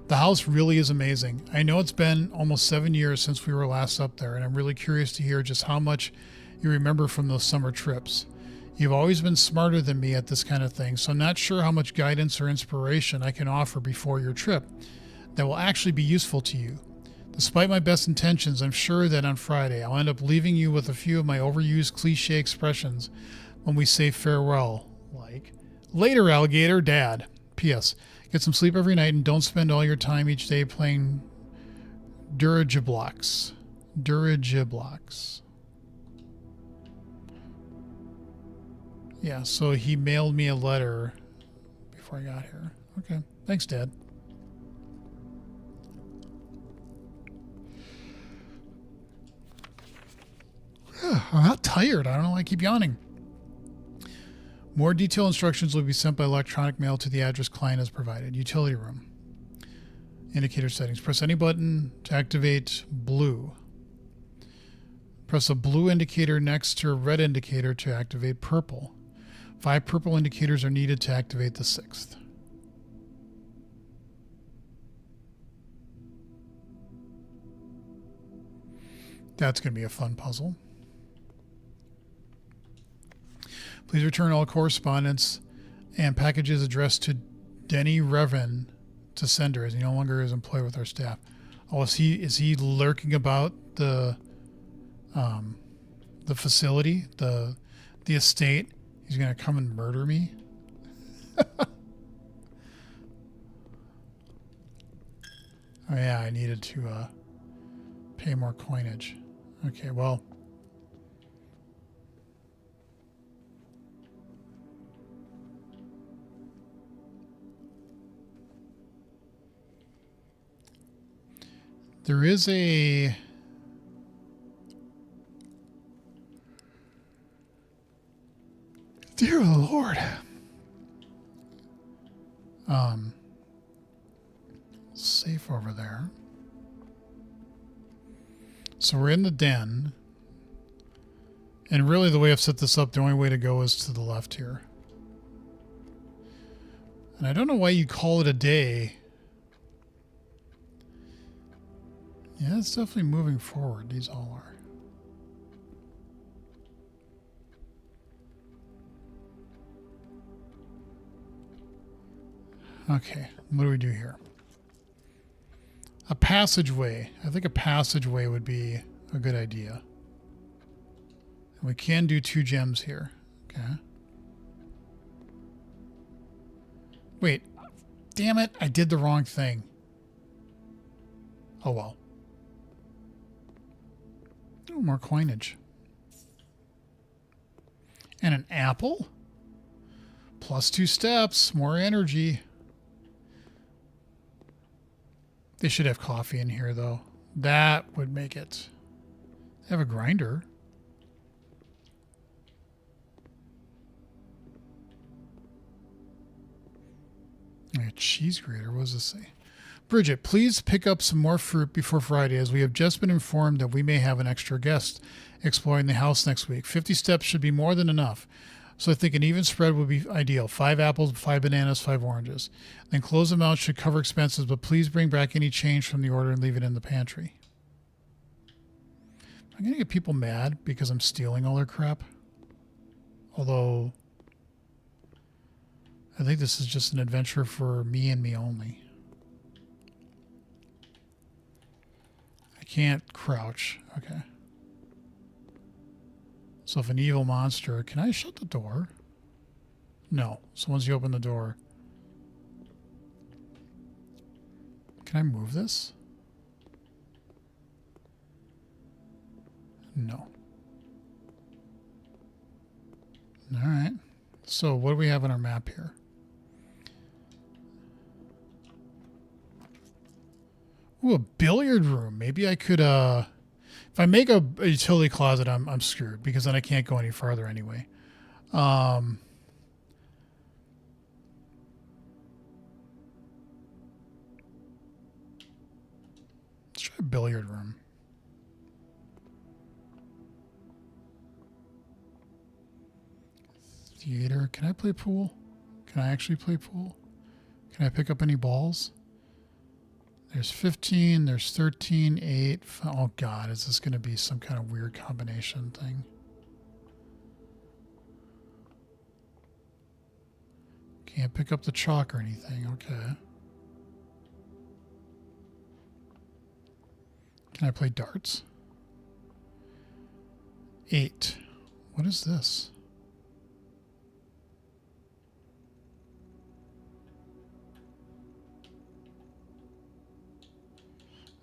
The house really is amazing. I know it's been almost 7 years since we were last up there, and I'm really curious to hear just how much you remember from those summer trips. You've always been smarter than me at this kind of thing, so I'm not sure how much guidance or inspiration I can offer before your trip that will actually be useful to you. Despite my best intentions, I'm sure that on Friday I'll end up leaving you with a few of my overused cliche expressions when we say farewell, like, later alligator, Dad. P.S. Get some sleep every night and don't spend all your time each day playing Dirigiblocks. Yeah, so he mailed me a letter before I got here. Okay, thanks, Dad. I'm not tired. I don't know why I keep yawning. More detailed instructions will be sent by electronic mail to the address client as provided. Utility room. Indicator settings. Press any button to activate blue. Press a blue indicator next to a red indicator to activate purple. 5 purple indicators are needed to activate the 6th. That's going to be a fun puzzle. Please return all correspondence and packages addressed to Denny Revan to sender, as he no longer is employed with our staff. Oh, is he lurking about the facility, the estate? He's gonna come and murder me. Oh yeah, I needed to pay more coinage. Okay, well. There is a dear Lord. Safe over there. So we're in the den. And really the way I've set this up, the only way to go is to the left here. And I don't know why you call it a day. Yeah, it's definitely moving forward. These all are. Okay, what do we do here? A passageway. I think a passageway would be a good idea. And we can do 2 gems here. Okay. Wait. Damn it. I did the wrong thing. Oh well. Oh, more coinage. And an apple. Plus 2 steps. More energy. They should have coffee in here, though. That would make it. They have a grinder. A cheese grater. What does this say? Bridget, please pick up some more fruit before Friday, as we have just been informed that we may have an extra guest exploring the house next week. 50 steps should be more than enough. So I think an even spread would be ideal. 5 apples, 5 bananas, 5 oranges. Then close amount should cover expenses, but please bring back any change from the order and leave it in the pantry. I'm going to get people mad because I'm stealing all their crap. Although, I think this is just an adventure for me and me only. I can't crouch. Okay. So if an evil monster... Can I shut the door? No. So once you open the door... Can I move this? No. Alright. So what do we have on our map here? Ooh, a billiard room. Maybe I could... If I make a utility closet, I'm screwed, because then I can't go any farther anyway. Let's try a billiard room. Theater. Can I play pool? Can I actually play pool? Can I pick up any balls? There's 15, there's 13, 8. Oh, God, is this going to be some kind of weird combination thing? Can't pick up the chalk or anything. Okay. Can I play darts? 8. What is this?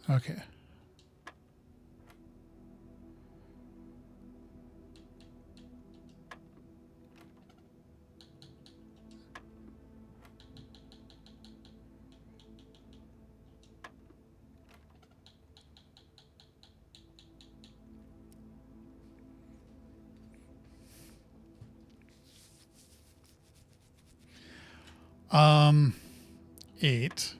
Okay. Um, 8.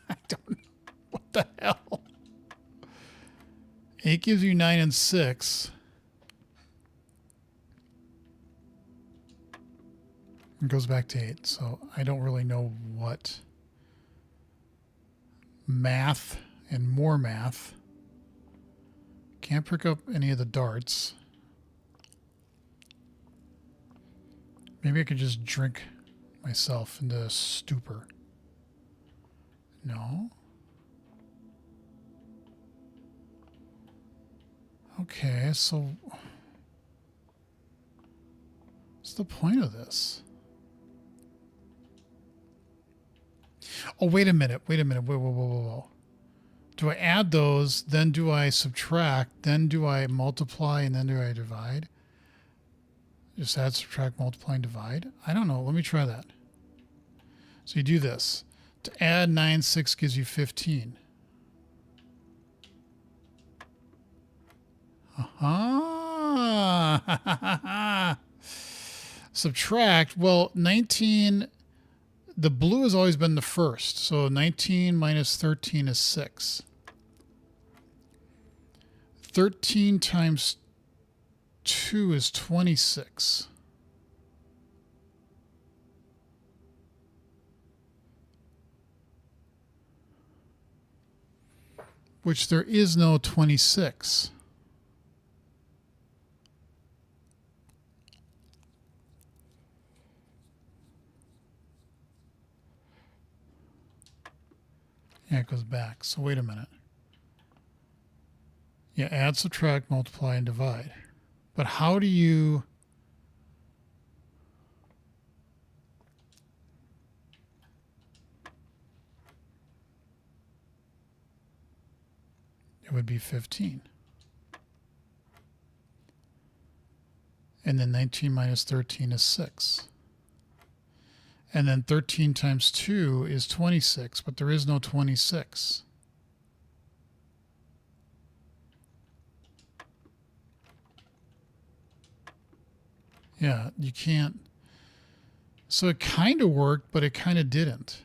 I don't know. What the hell? 8 gives you 9 and 6. It goes back to 8, so I don't really know what math and more math. Can't pick up any of the darts. Maybe I could just drink myself into stupor. No. Okay, so what's the point of this? Oh, wait a minute. Wait. Whoa. Do I add those, then do I subtract, then do I multiply, and then do I divide? Just add, subtract, multiply, and divide? I don't know. Let me try that. So you do this. To add 9, 6 gives you 15. Subtract. Well, 19... The blue has always been the first. So 19 minus 13 is 6. 13 times 2 is 26. Which there is no 26. Yeah, it goes back. So wait a minute. Yeah, add, subtract, multiply, and divide. But how do you... It would be 15. And then 19 minus 13 is 6. And then 13 times 2 is 26, but there is no 26. Yeah, you can't. So it kind of worked, but it kind of didn't.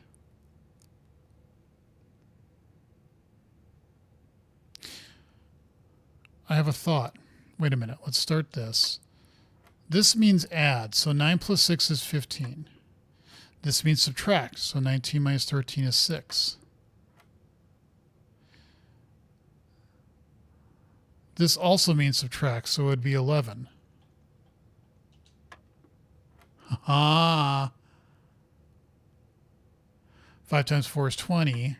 I have a thought. Wait a minute. Let's start this. This means add. So 9 plus 6 is 15. This means subtract. So 19 minus 13 is 6. This also means subtract. So it would be 11. Ah. 5 times 4 is 20.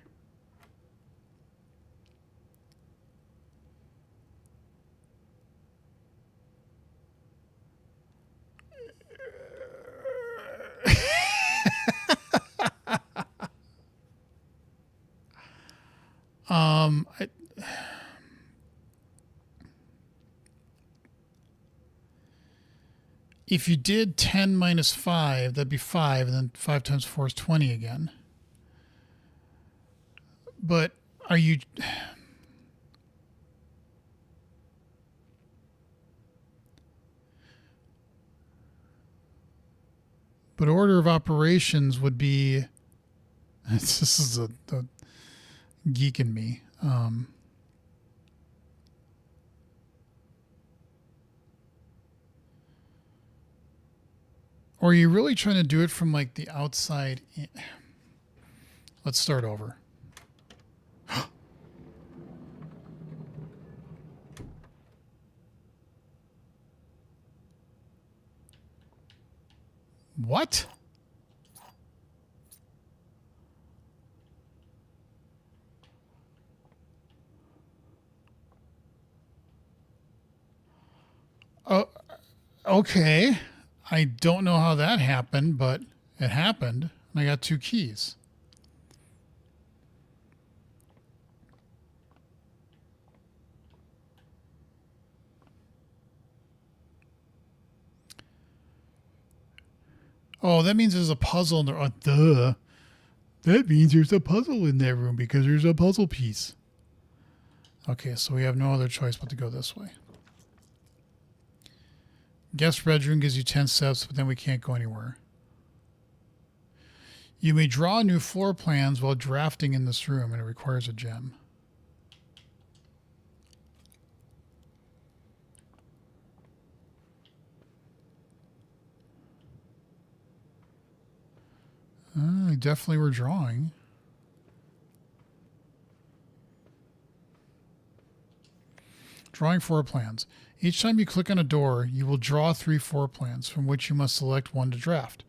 If you did 10 minus 5, that'd be 5, and then 5 times 4 is 20 again. But are you... But order of operations would be... This is the geek in me. Or are you really trying to do it from like the outside in? Let's start over. What? Oh, okay. I don't know how that happened, but it happened. And I got 2 keys. Oh, that means there's a puzzle in there. Oh, duh. That means there's a puzzle in that room because there's a puzzle piece. Okay, so we have no other choice but to go this way. Guest bedroom gives you 10 steps, but then we can't go anywhere. You may draw new floor plans while drafting in this room, and it requires a gem. They definitely were drawing. Drawing floor plans. Each time you click on a door, you will draw 3 floor plans from which you must select one to draft.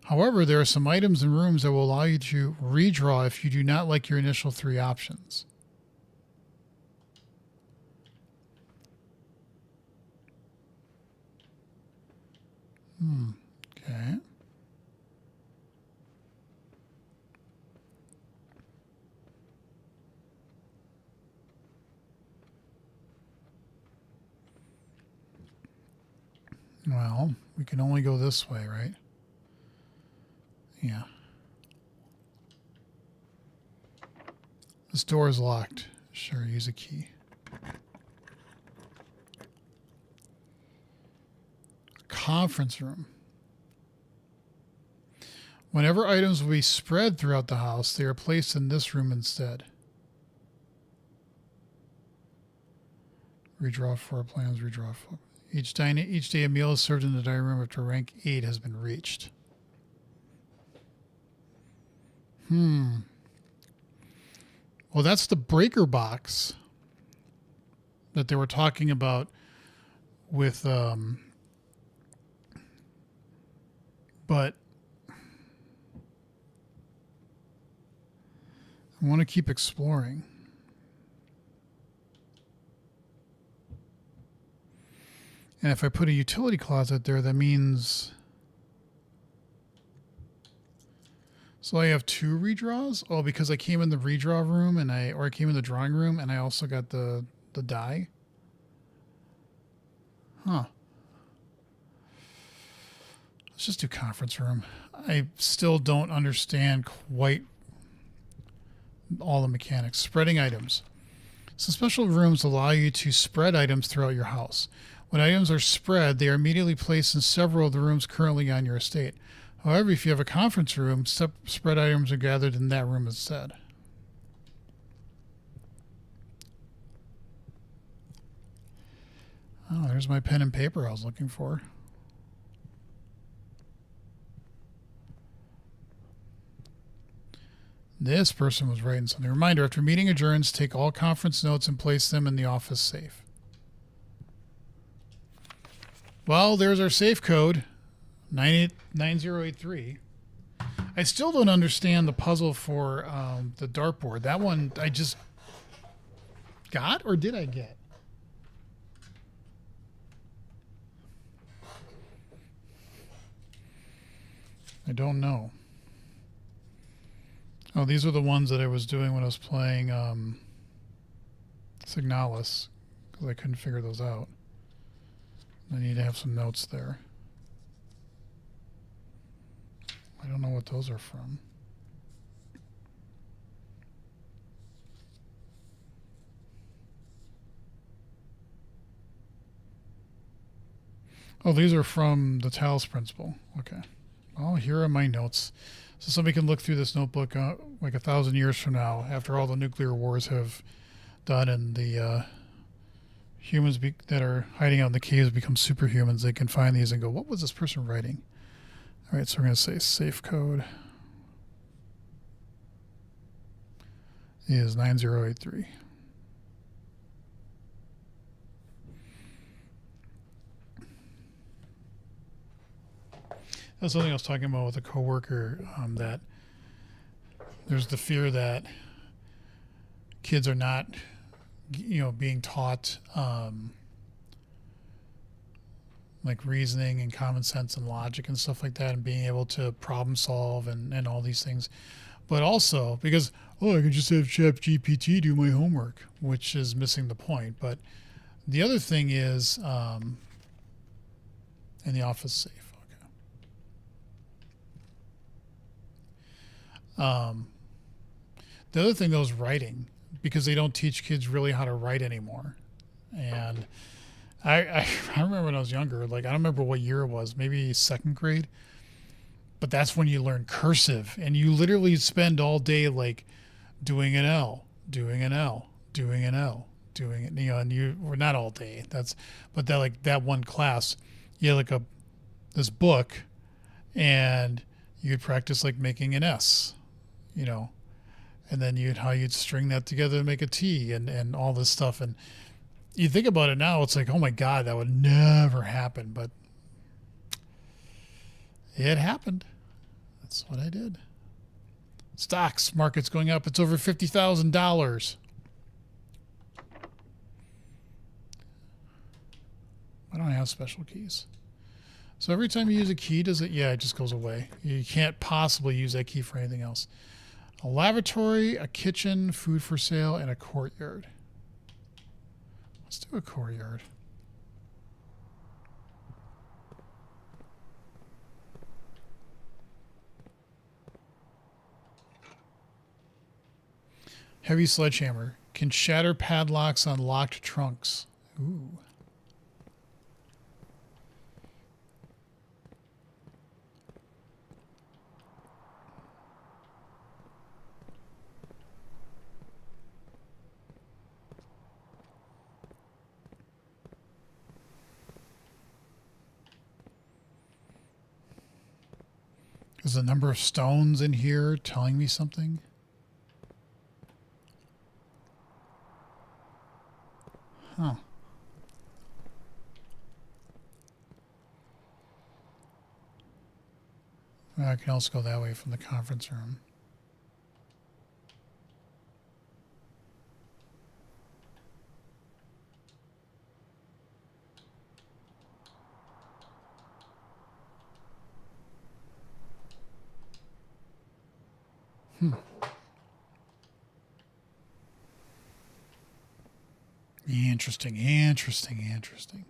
However, there are some items and rooms that will allow you to redraw if you do not like your initial 3 options. Okay. Well, we can only go this way, right? Yeah. This door is locked. Sure, use a key. Conference room. Whenever items will be spread throughout the house, they are placed in this room instead. Redraw 4 plans, redraw 4. Each day a meal is served in the dining room after rank 8 has been reached. Well, that's the breaker box that they were talking about with, but I want to keep exploring. And if I put a utility closet there, that means... So I have 2 redraws? Oh, because I came in the redraw room and I came in the drawing room and I also got the die? Huh. Let's just do conference room. I still don't understand quite all the mechanics. Spreading items. So special rooms allow you to spread items throughout your house. When items are spread, they are immediately placed in several of the rooms currently on your estate. However, if you have a conference room, spread items are gathered in that room instead. Oh, there's my pen and paper I was looking for. This person was writing something. Reminder, after meeting adjourns, take all conference notes and place them in the office safe. Well, there's our safe code, 9083. I still don't understand the puzzle for the dartboard. That one I just got, or did I get? I don't know. Oh, these are the ones that I was doing when I was playing Signalis, because I couldn't figure those out. I need to have some notes there. I don't know what those are from. Oh, these are from the Talos Principle. Okay. Well, here are my notes. So somebody can look through this notebook like 1,000 years from now, after all the nuclear wars have done and the humans that are hiding out in the caves become superhumans. They can find these and go, what was this person writing? All right, so we're going to say safe code is 9083. That's something I was talking about with a coworker, that there's the fear that kids are not, being taught like reasoning and common sense and logic and stuff like that, and being able to problem solve and all these things. But also because, I could just have ChatGPT do my homework, which is missing the point. But the other thing is in the office safe. The other thing, though, is writing, because they don't teach kids really how to write anymore. And I remember when I was younger, like, I don't remember what year it was, maybe second grade, but that's when you learn cursive, and you literally spend all day like doing an L, doing an L, doing an L, doing it, and you were not all day. But that one class, you had like this book, and you'd practice like making an S, and then you'd string that together to make a T and all this stuff. And you think about it now, it's like, oh my God, that would never happen. But it happened. That's what I did. Stocks market's going up. It's over $50,000. I don't have special keys. So every time you use a key, it just goes away. You can't possibly use that key for anything else. A lavatory, a kitchen, food for sale, and a courtyard. Let's do a courtyard. Heavy sledgehammer. Can shatter padlocks on locked trunks. Ooh. Is the number of stones in here telling me something? Huh. Well, I can also go that way from the conference room. Interesting, interesting, interesting.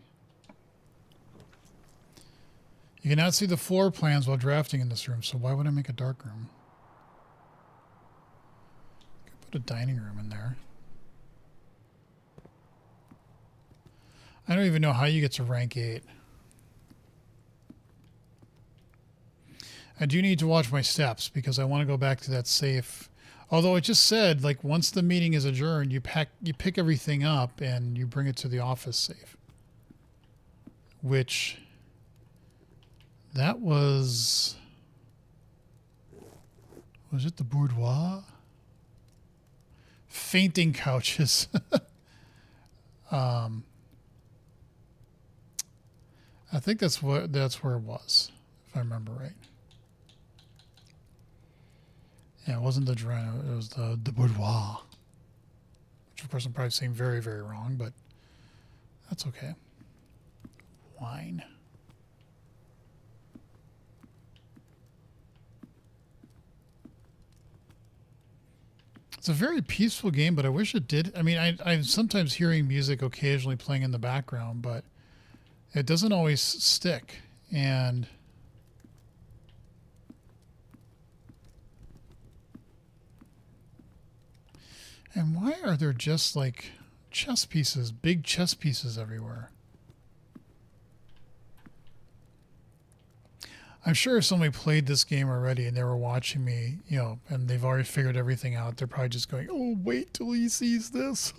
You cannot see the floor plans while drafting in this room, so why would I make a dark room? Could put a dining room in there. I don't even know how you get to rank 8. I do need to watch my steps because I want to go back to that safe. Although it just said, like, once the meeting is adjourned, you pick everything up and you bring it to the office safe. Which, that was it the boudoir? Fainting couches. I think that's where it was, if I remember right. Yeah, it wasn't the Drano, it was the boudoir. Which, of course, I'm probably saying very, very wrong, but that's okay. Wine. It's a very peaceful game, but I wish it did. I mean, I'm sometimes hearing music occasionally playing in the background, but it doesn't always stick. And why are there just like chess pieces, big chess pieces everywhere? I'm sure if somebody played this game already and they were watching me, you know, and they've already figured everything out, they're probably just going, oh, wait till he sees this.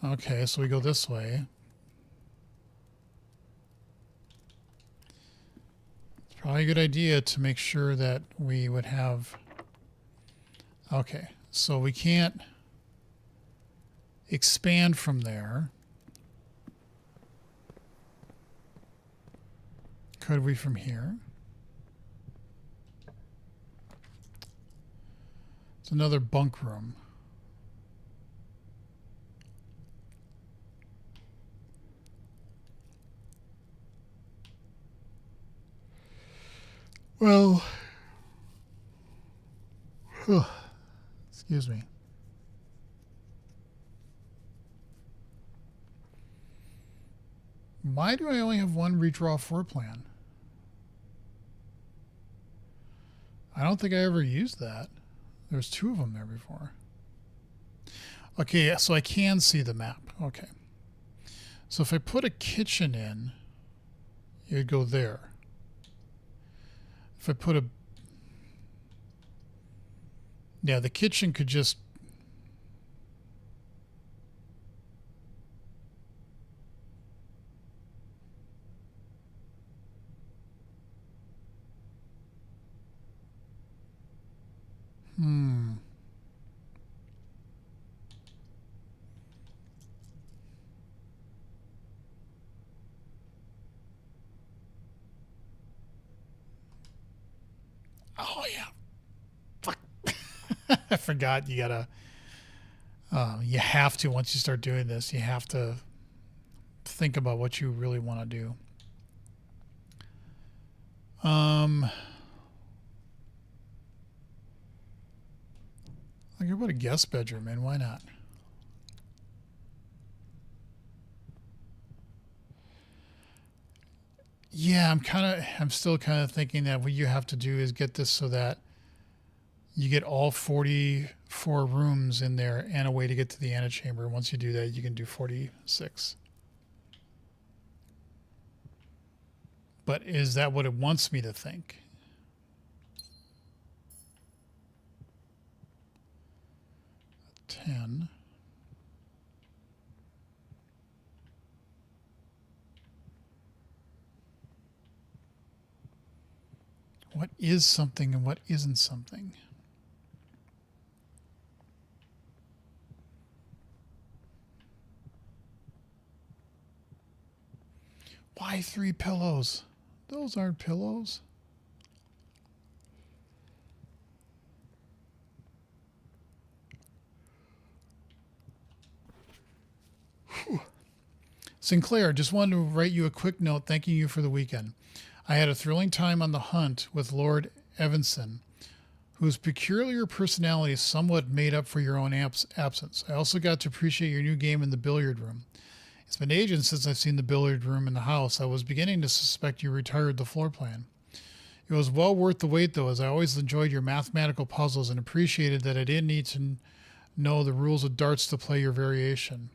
Okay, so we go this way. It's probably a good idea to make sure that we would have... Okay, so we can't expand from there. Could we from here? It's another bunk room. Well, excuse me. Why do I only have one redraw floor plan? I don't think I ever used that. There's 2 of them there before. Okay, so I can see the map. Okay. So if I put a kitchen in, it would go there. If I put a... Yeah, the kitchen could just... Oh, yeah. Fuck. I forgot you gotta... you have to, once you start doing this, you have to think about what you really want to do. I could put a guest bedroom in. Why not? Yeah, I'm still kind of thinking that what you have to do is get this so that you get all 44 rooms in there and a way to get to the antechamber. Once you do that, you can do 46. But is that what it wants me to think? $10. What is something and what isn't something? Why 3 pillows? Those aren't pillows. Whew. Sinclair, just wanted to write you a quick note thanking you for the weekend. I had a thrilling time on the hunt with Lord Evanson, whose peculiar personality somewhat made up for your own absence. I also got to appreciate your new game in the billiard room. It's been ages since I've seen the billiard room in the house. I was beginning to suspect you retired the floor plan. It was well worth the wait, though, as I always enjoyed your mathematical puzzles and appreciated that I didn't need to know the rules of darts to play your variation.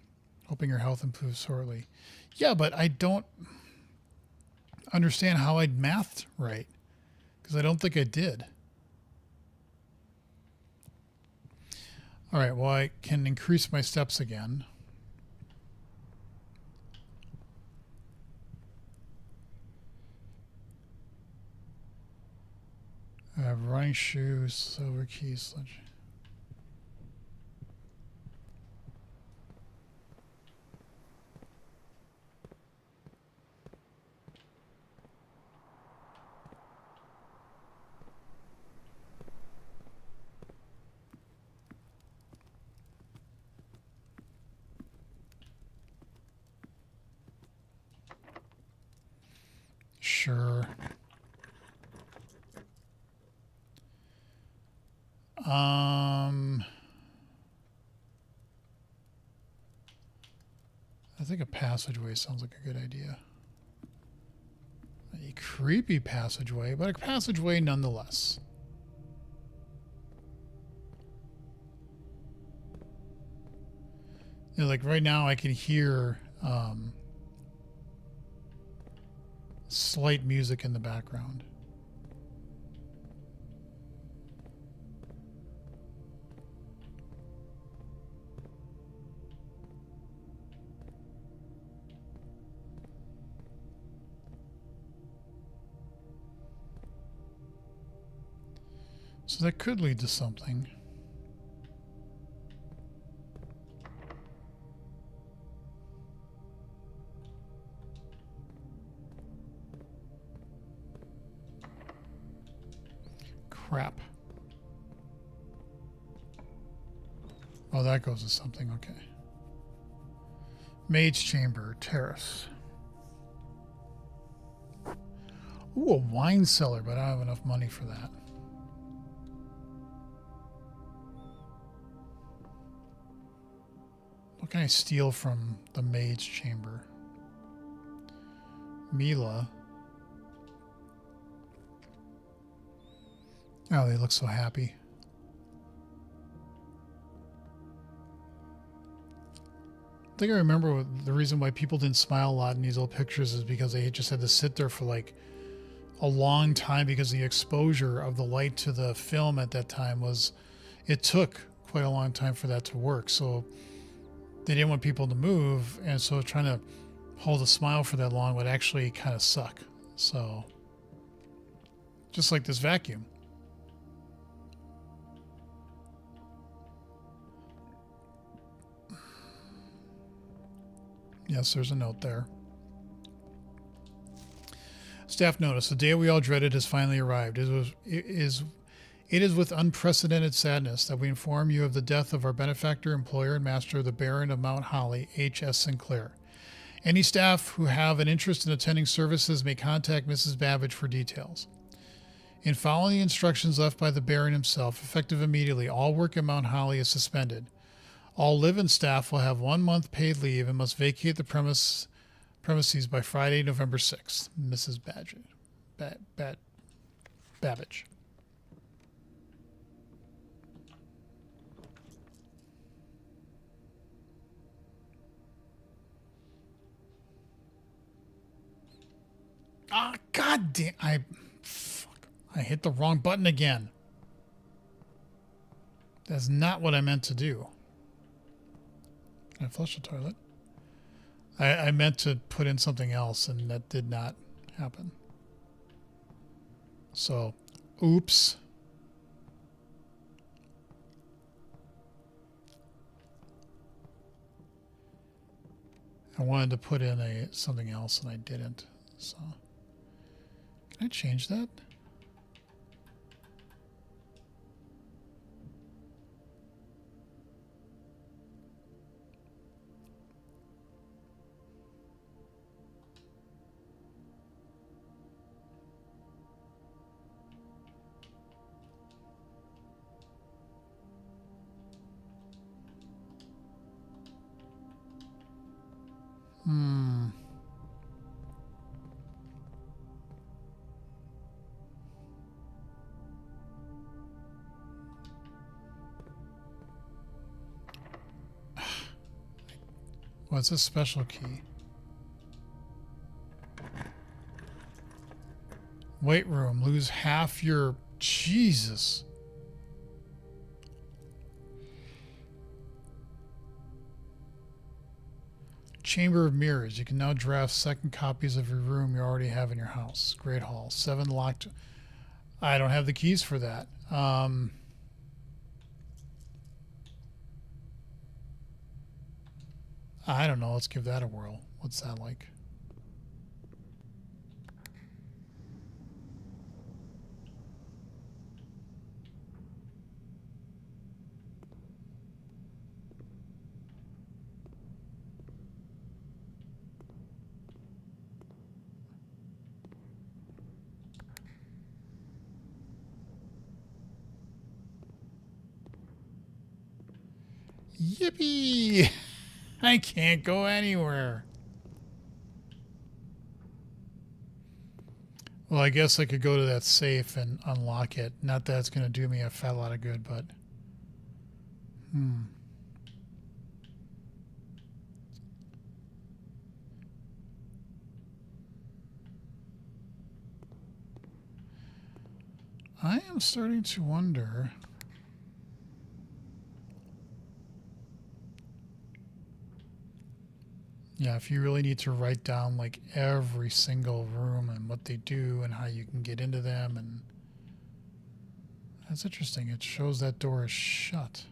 Hoping your health improves shortly. Yeah, but I don't understand how I'd mathed right, because I don't think I did. All right, well, I can increase my steps again. I have running shoes, silver keys, sledge. Sure. I think a passageway sounds like a good idea. A creepy passageway, but a passageway nonetheless. You know, like right now I can hear slight music in the background. So that could lead to something. Crap. Oh, that goes to something. Okay. Mage Chamber, Terrace. Ooh, a wine cellar, but I don't have enough money for that. What can I steal from the Mage Chamber? Mila. Oh, they look so happy. I think I remember the reason why people didn't smile a lot in these old pictures is because they just had to sit there for like a long time because the exposure of the light to the film at that time was, it took quite a long time for that to work. So they didn't want people to move, and so trying to hold a smile for that long would actually kind of suck. So just like this vacuum. Yes, there's a note there. Staff notice: the day we all dreaded has finally arrived. It is with unprecedented sadness that we inform you of the death of our benefactor, employer, and master, the Baron of Mount Holly, H.S. Sinclair. Any staff who have an interest in attending services may contact Mrs. Babbage for details. In following the instructions left by the Baron himself, effective immediately, all work at Mount Holly is suspended. All live-in staff will have 1 month paid leave and must vacate the premises by Friday, November 6th. Mrs. Babbage. Ah, god damn! I hit the wrong button again. That's not what I meant to do. Can I flush the toilet? I meant to put in something else, and that did not happen. So Oops. I wanted to put in something else and I didn't. So can I change that? What's a special key? Weight room. Lose half your... Jesus. Chamber of Mirrors. You can now draft second copies of your room you already have in your house. Great Hall. 7 locked. I don't have the keys for that. I don't know. Let's give that a whirl. What's that like? Yippee! I can't go anywhere. Well, I guess I could go to that safe and unlock it. Not that it's going to do me a fat lot of good, but... I am starting to wonder... Yeah, if you really need to write down like every single room and what they do and how you can get into them, and that's interesting. It shows that door is shut.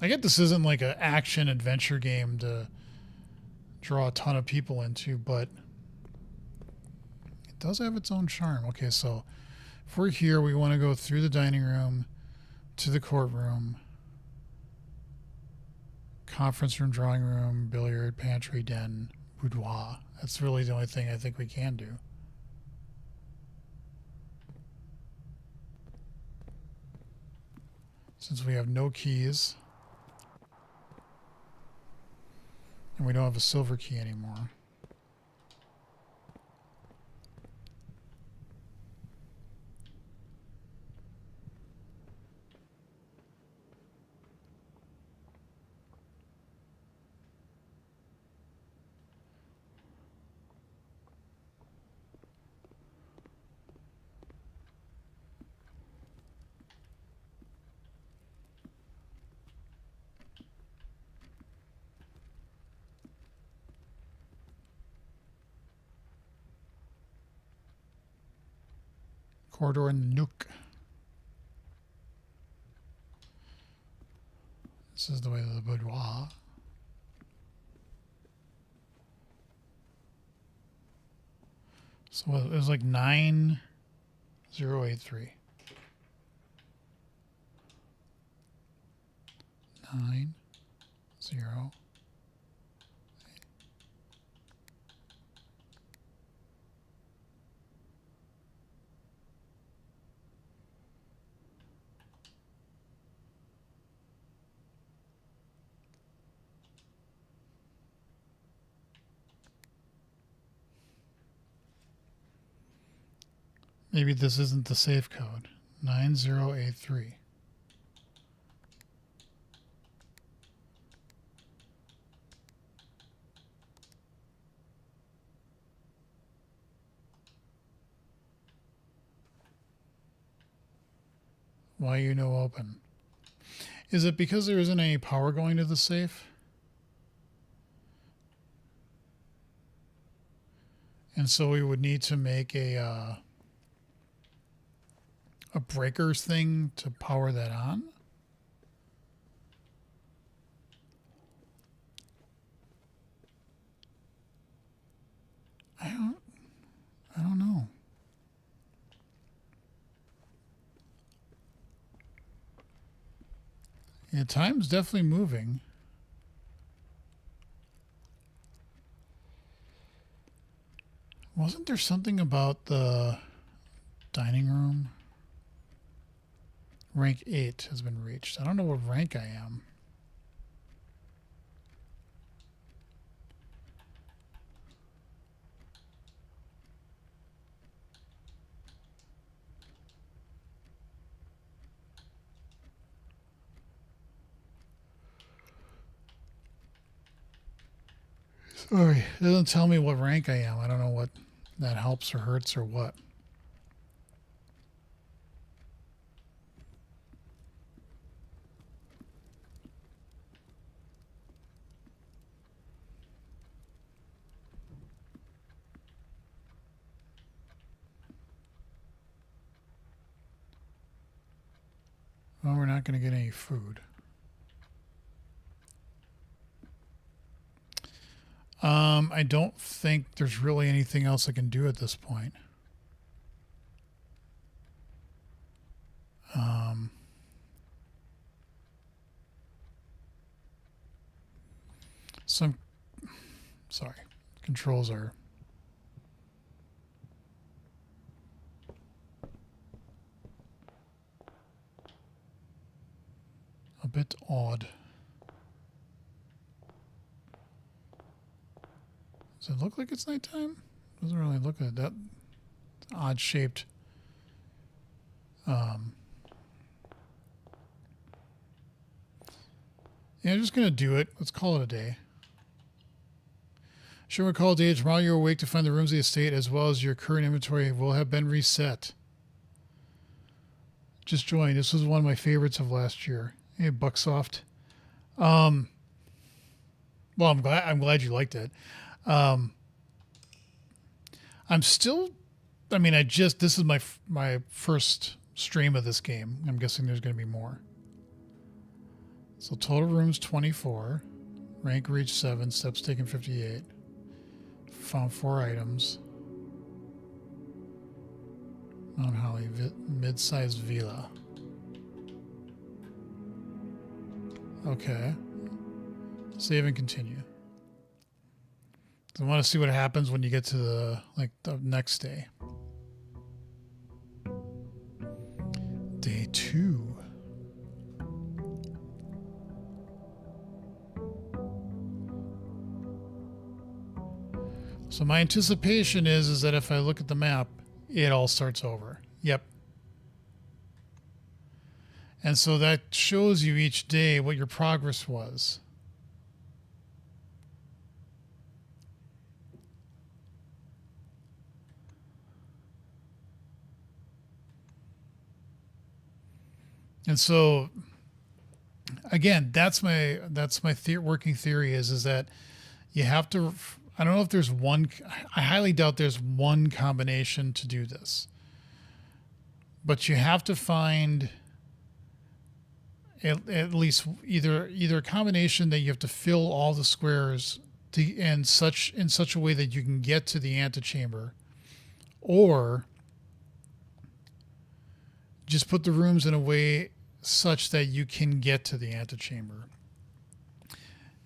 I get this isn't like an action adventure game to draw a ton of people into, but it does have its own charm. Okay, so if we're here, we want to go through the dining room to the courtroom, conference room, drawing room, billiard, pantry, den, boudoir. That's really the only thing I think we can do. Since we have no keys, and we don't have a silver key anymore. Corridor Nook. This is the way to the boudoir. So it was like 9083. 90. Maybe this isn't the safe code. 9083. Why you no open? Is it because there isn't any power going to the safe? And so we would need to make a breakers thing to power that on. I don't know. Yeah, time's definitely moving. Wasn't there something about the dining room? Rank 8 has been reached. I don't know what rank I am. Sorry, it doesn't tell me what rank I am. I don't know what that helps or hurts or what. Well, we're not going to get any food. I don't think there's really anything else I can do at this point. Sorry, controls are a bit odd. Does it look like it's nighttime? Doesn't really look like that. Odd shaped. Yeah, I'm just gonna do it. Let's call it a day. Sure, we'll call it a day. Tomorrow you're awake to find the rooms of the estate as well as your current inventory will have been reset. Just joined. This was one of my favorites of last year. Hey, Bucksoft. Well, I'm glad you liked it. I'm still, I mean, this is my first stream of this game. I'm guessing there's going to be more. So total rooms 24, rank reached 7, steps taken 58, found 4 items. Mount Holly, mid-sized villa. Okay. Save and continue. I want to see what happens when you get to the next day. Day 2. So my anticipation is that if I look at the map, it all starts over. Yep. And so that shows you each day what your progress was. And so, again, that's my working theory is that you have to. I don't know if there's one. I highly doubt there's one combination to do this. But you have to find at least either a combination that you have to fill all the squares in such a way that you can get to the antechamber, or just put the rooms in a way such that you can get to the antechamber.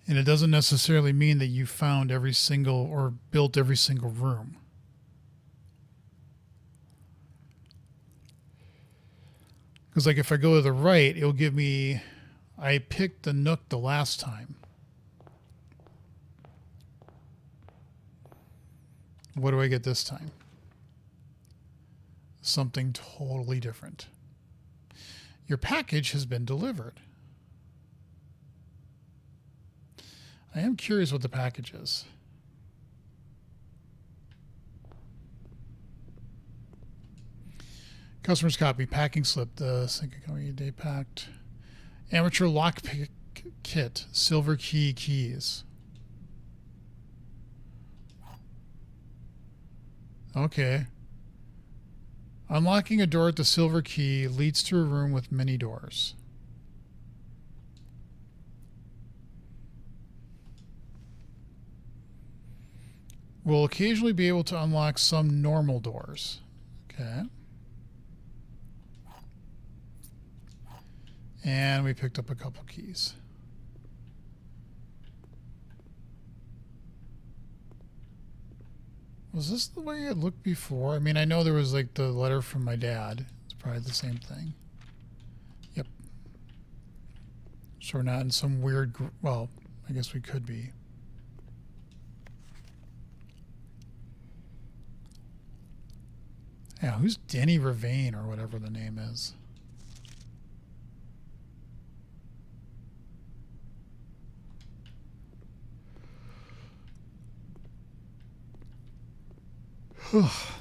And it doesn't necessarily mean that you found every single or built every single room. Because like if I go to the right, it'll give me, I picked the nook the last time. What do I get this time? Something totally different. Your package has been delivered. I am curious what the package is. Customer's copy, packing slip, the Syncacomedy Day Packed. Amateur lockpick kit, silver key keys. Okay. Unlocking a door with the silver key leads to a room with many doors. We'll occasionally be able to unlock some normal doors. Okay. And we picked up a couple keys. Was this the way it looked before? I mean, I know there was like the letter from my dad. It's probably the same thing. Yep. So we're not in some weird... well, I guess we could be. Yeah, who's Denny Ravane or whatever the name is?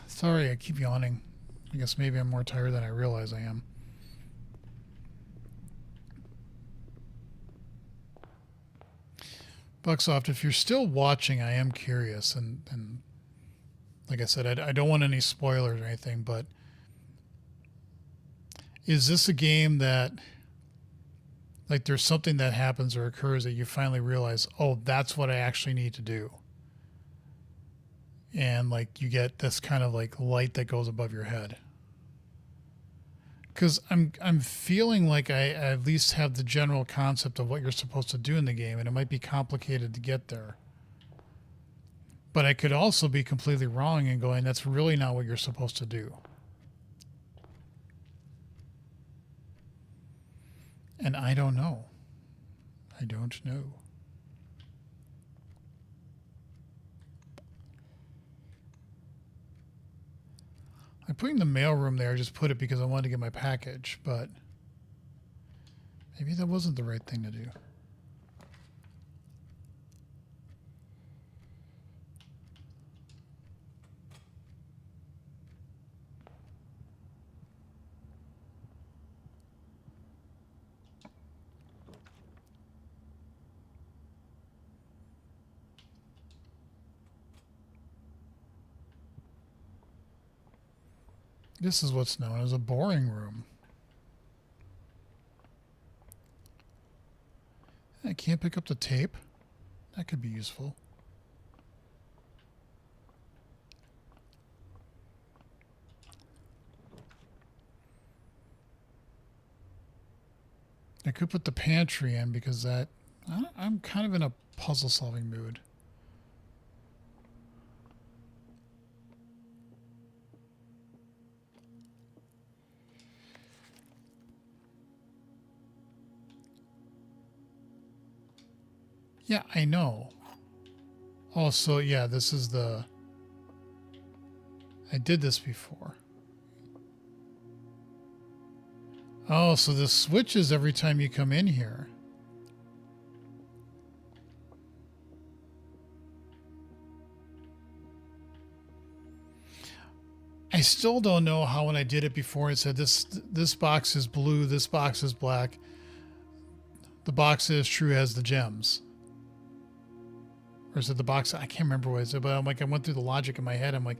Sorry, I keep yawning. I guess maybe I'm more tired than I realize I am. Bucksoft, if you're still watching, I am curious. And like I said, I don't want any spoilers or anything, but is this a game that, like, there's something that happens or occurs that you finally realize, oh, that's what I actually need to do? And like you get this kind of like light that goes above your head. Because I'm feeling like I at least have the general concept of what you're supposed to do in the game, and it might be complicated to get there. But I could also be completely wrong and going, that's really not what you're supposed to do. And I don't know. I don't know. I'm putting the mailroom there. I just put it because I wanted to get my package, but maybe that wasn't the right thing to do. This is what's known as a boring room. I can't pick up the tape. That could be useful. I could put the pantry in because that... I'm kind of in a puzzle-solving mood. Yeah, I know. Also, yeah, this is the... I did this before. Oh, so this switches every time you come in here. I still don't know how when I did it before it said this box is blue, this box is black. The box that is true has the gems. Or is it the box? I can't remember what it said, but I'm like, I went through the logic in my head. I'm like,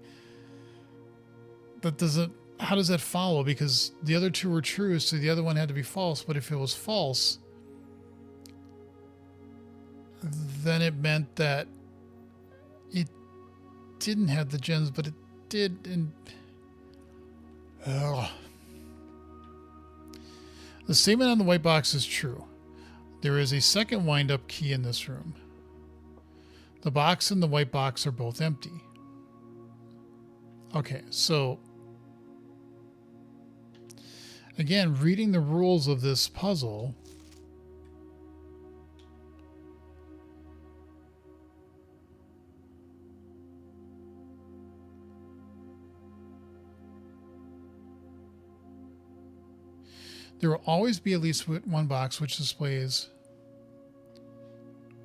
that doesn't, how does that follow? Because the other two were true, so the other one had to be false. But if it was false, then it meant that it didn't have the gems, but it did. And the statement on the white box is true. There is a second wind-up key in this room. The box and the white box are both empty. Okay, so again, reading the rules of this puzzle, there will always be at least one box which displays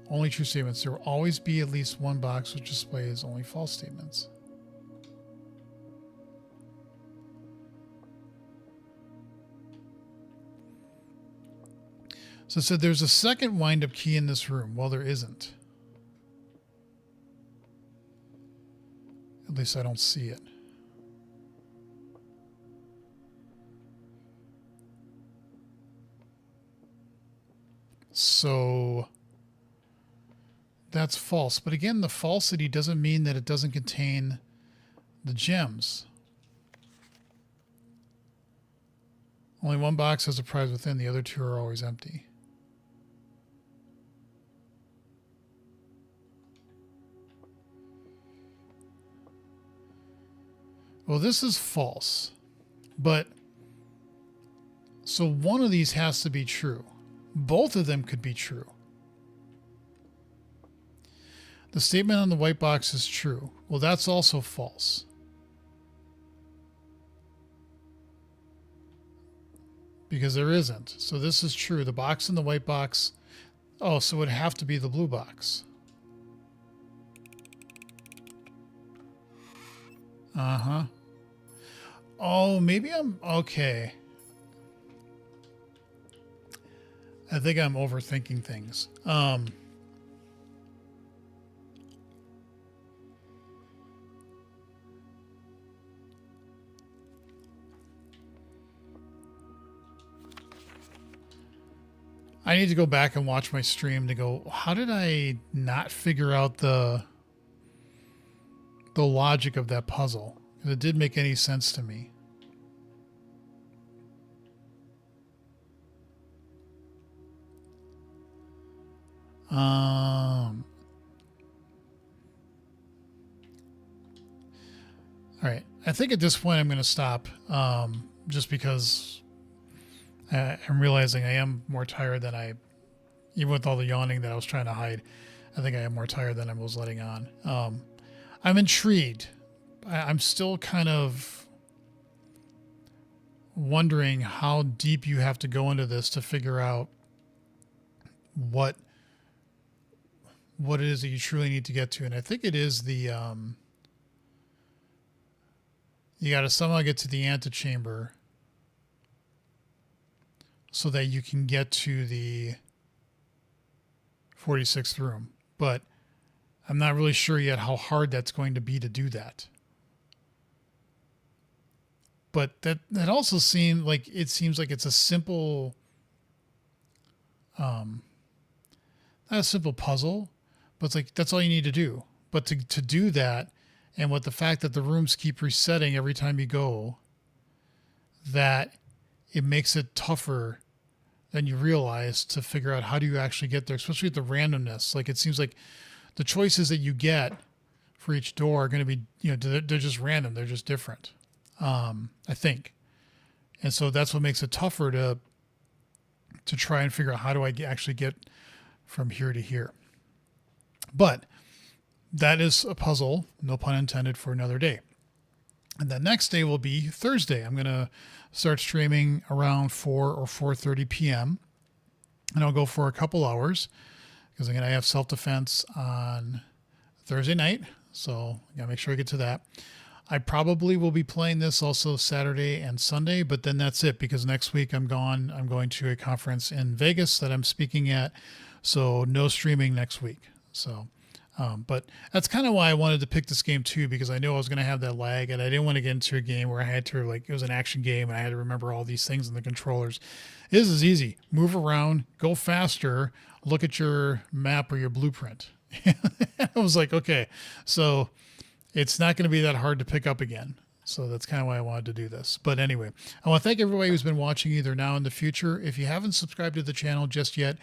only true statements. There will always be at least one box which displays only false statements. So it said there's a second wind-up key in this room. Well, there isn't. At least I don't see it. So that's false. But again, the falsity doesn't mean that it doesn't contain the gems. Only one box has a prize within. The other two are always empty. Well, this is false. But so one of these has to be true. Both of them could be true. The statement on the white box is true. Well, that's also false. Because there isn't. So this is true. The box and the white box. Oh, so it would have to be the blue box. Uh-huh. Oh, maybe I'm... Okay. I think I'm overthinking things. I need to go back and watch my stream to go, how did I not figure out the logic of that puzzle? Because it didn't make any sense to me. All right. I think at this point I'm going to stop, just because I'm realizing I am more tired than even with all the yawning that I was trying to hide, I think I am more tired than I was letting on. I'm intrigued. I'm still kind of wondering how deep you have to go into this to figure out what it is that you truly need to get to. And I think it is the, you got to somehow get to the antechamber so that you can get to the 46th room. But I'm not really sure yet how hard that's going to be to do that. But that also seems like it's a simple, not a simple puzzle, but it's like, that's all you need to do. But to do that, and with the fact that the rooms keep resetting every time you go, that it makes it tougher than you realize to figure out how do you actually get there, especially with the randomness. Like, it seems like the choices that you get for each door are going to be, they're just random. They're just different, I think. And so that's what makes it tougher to try and figure out how do I actually get from here to here. But that is a puzzle, no pun intended, for another day. And the next day will be Thursday. I'm going to start streaming around 4 or 4:30 p.m. And I'll go for a couple hours because again, I have self-defense on Thursday night. So I gotta make sure I get to that. I probably will be playing this also Saturday and Sunday, but then that's it because next week I'm gone. I'm going to a conference in Vegas that I'm speaking at. So no streaming next week. So, but that's kind of why I wanted to pick this game too, because I knew I was going to have that lag and I didn't want to get into a game where I had to, like, it was an action game and I had to remember all these things in the controllers. This is easy. Move around, go faster, look at your map or your blueprint. I was like, okay, so it's not going to be that hard to pick up again. So that's kind of why I wanted to do this. But anyway, I want to thank everybody who's been watching either now or in the future. If you haven't subscribed to the channel just yet,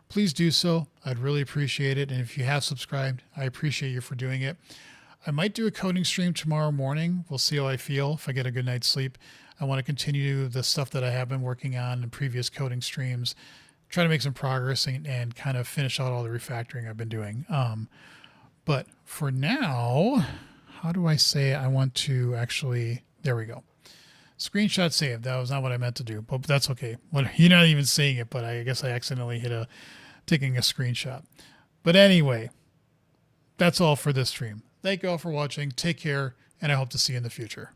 please do so. I'd really appreciate it. And if you have subscribed, I appreciate you for doing it. I might do a coding stream tomorrow morning. We'll see how I feel if I get a good night's sleep. I want to continue the stuff that I have been working on in previous coding streams, try to make some progress and kind of finish out all the refactoring I've been doing. But for now, how do I say I want to actually, there we go. Screenshot saved. That was not what I meant to do, but that's okay. You're not even seeing it, but I guess I accidentally taking a screenshot. But anyway, that's all for this stream. Thank you all for watching. Take care, and I hope to see you in the future.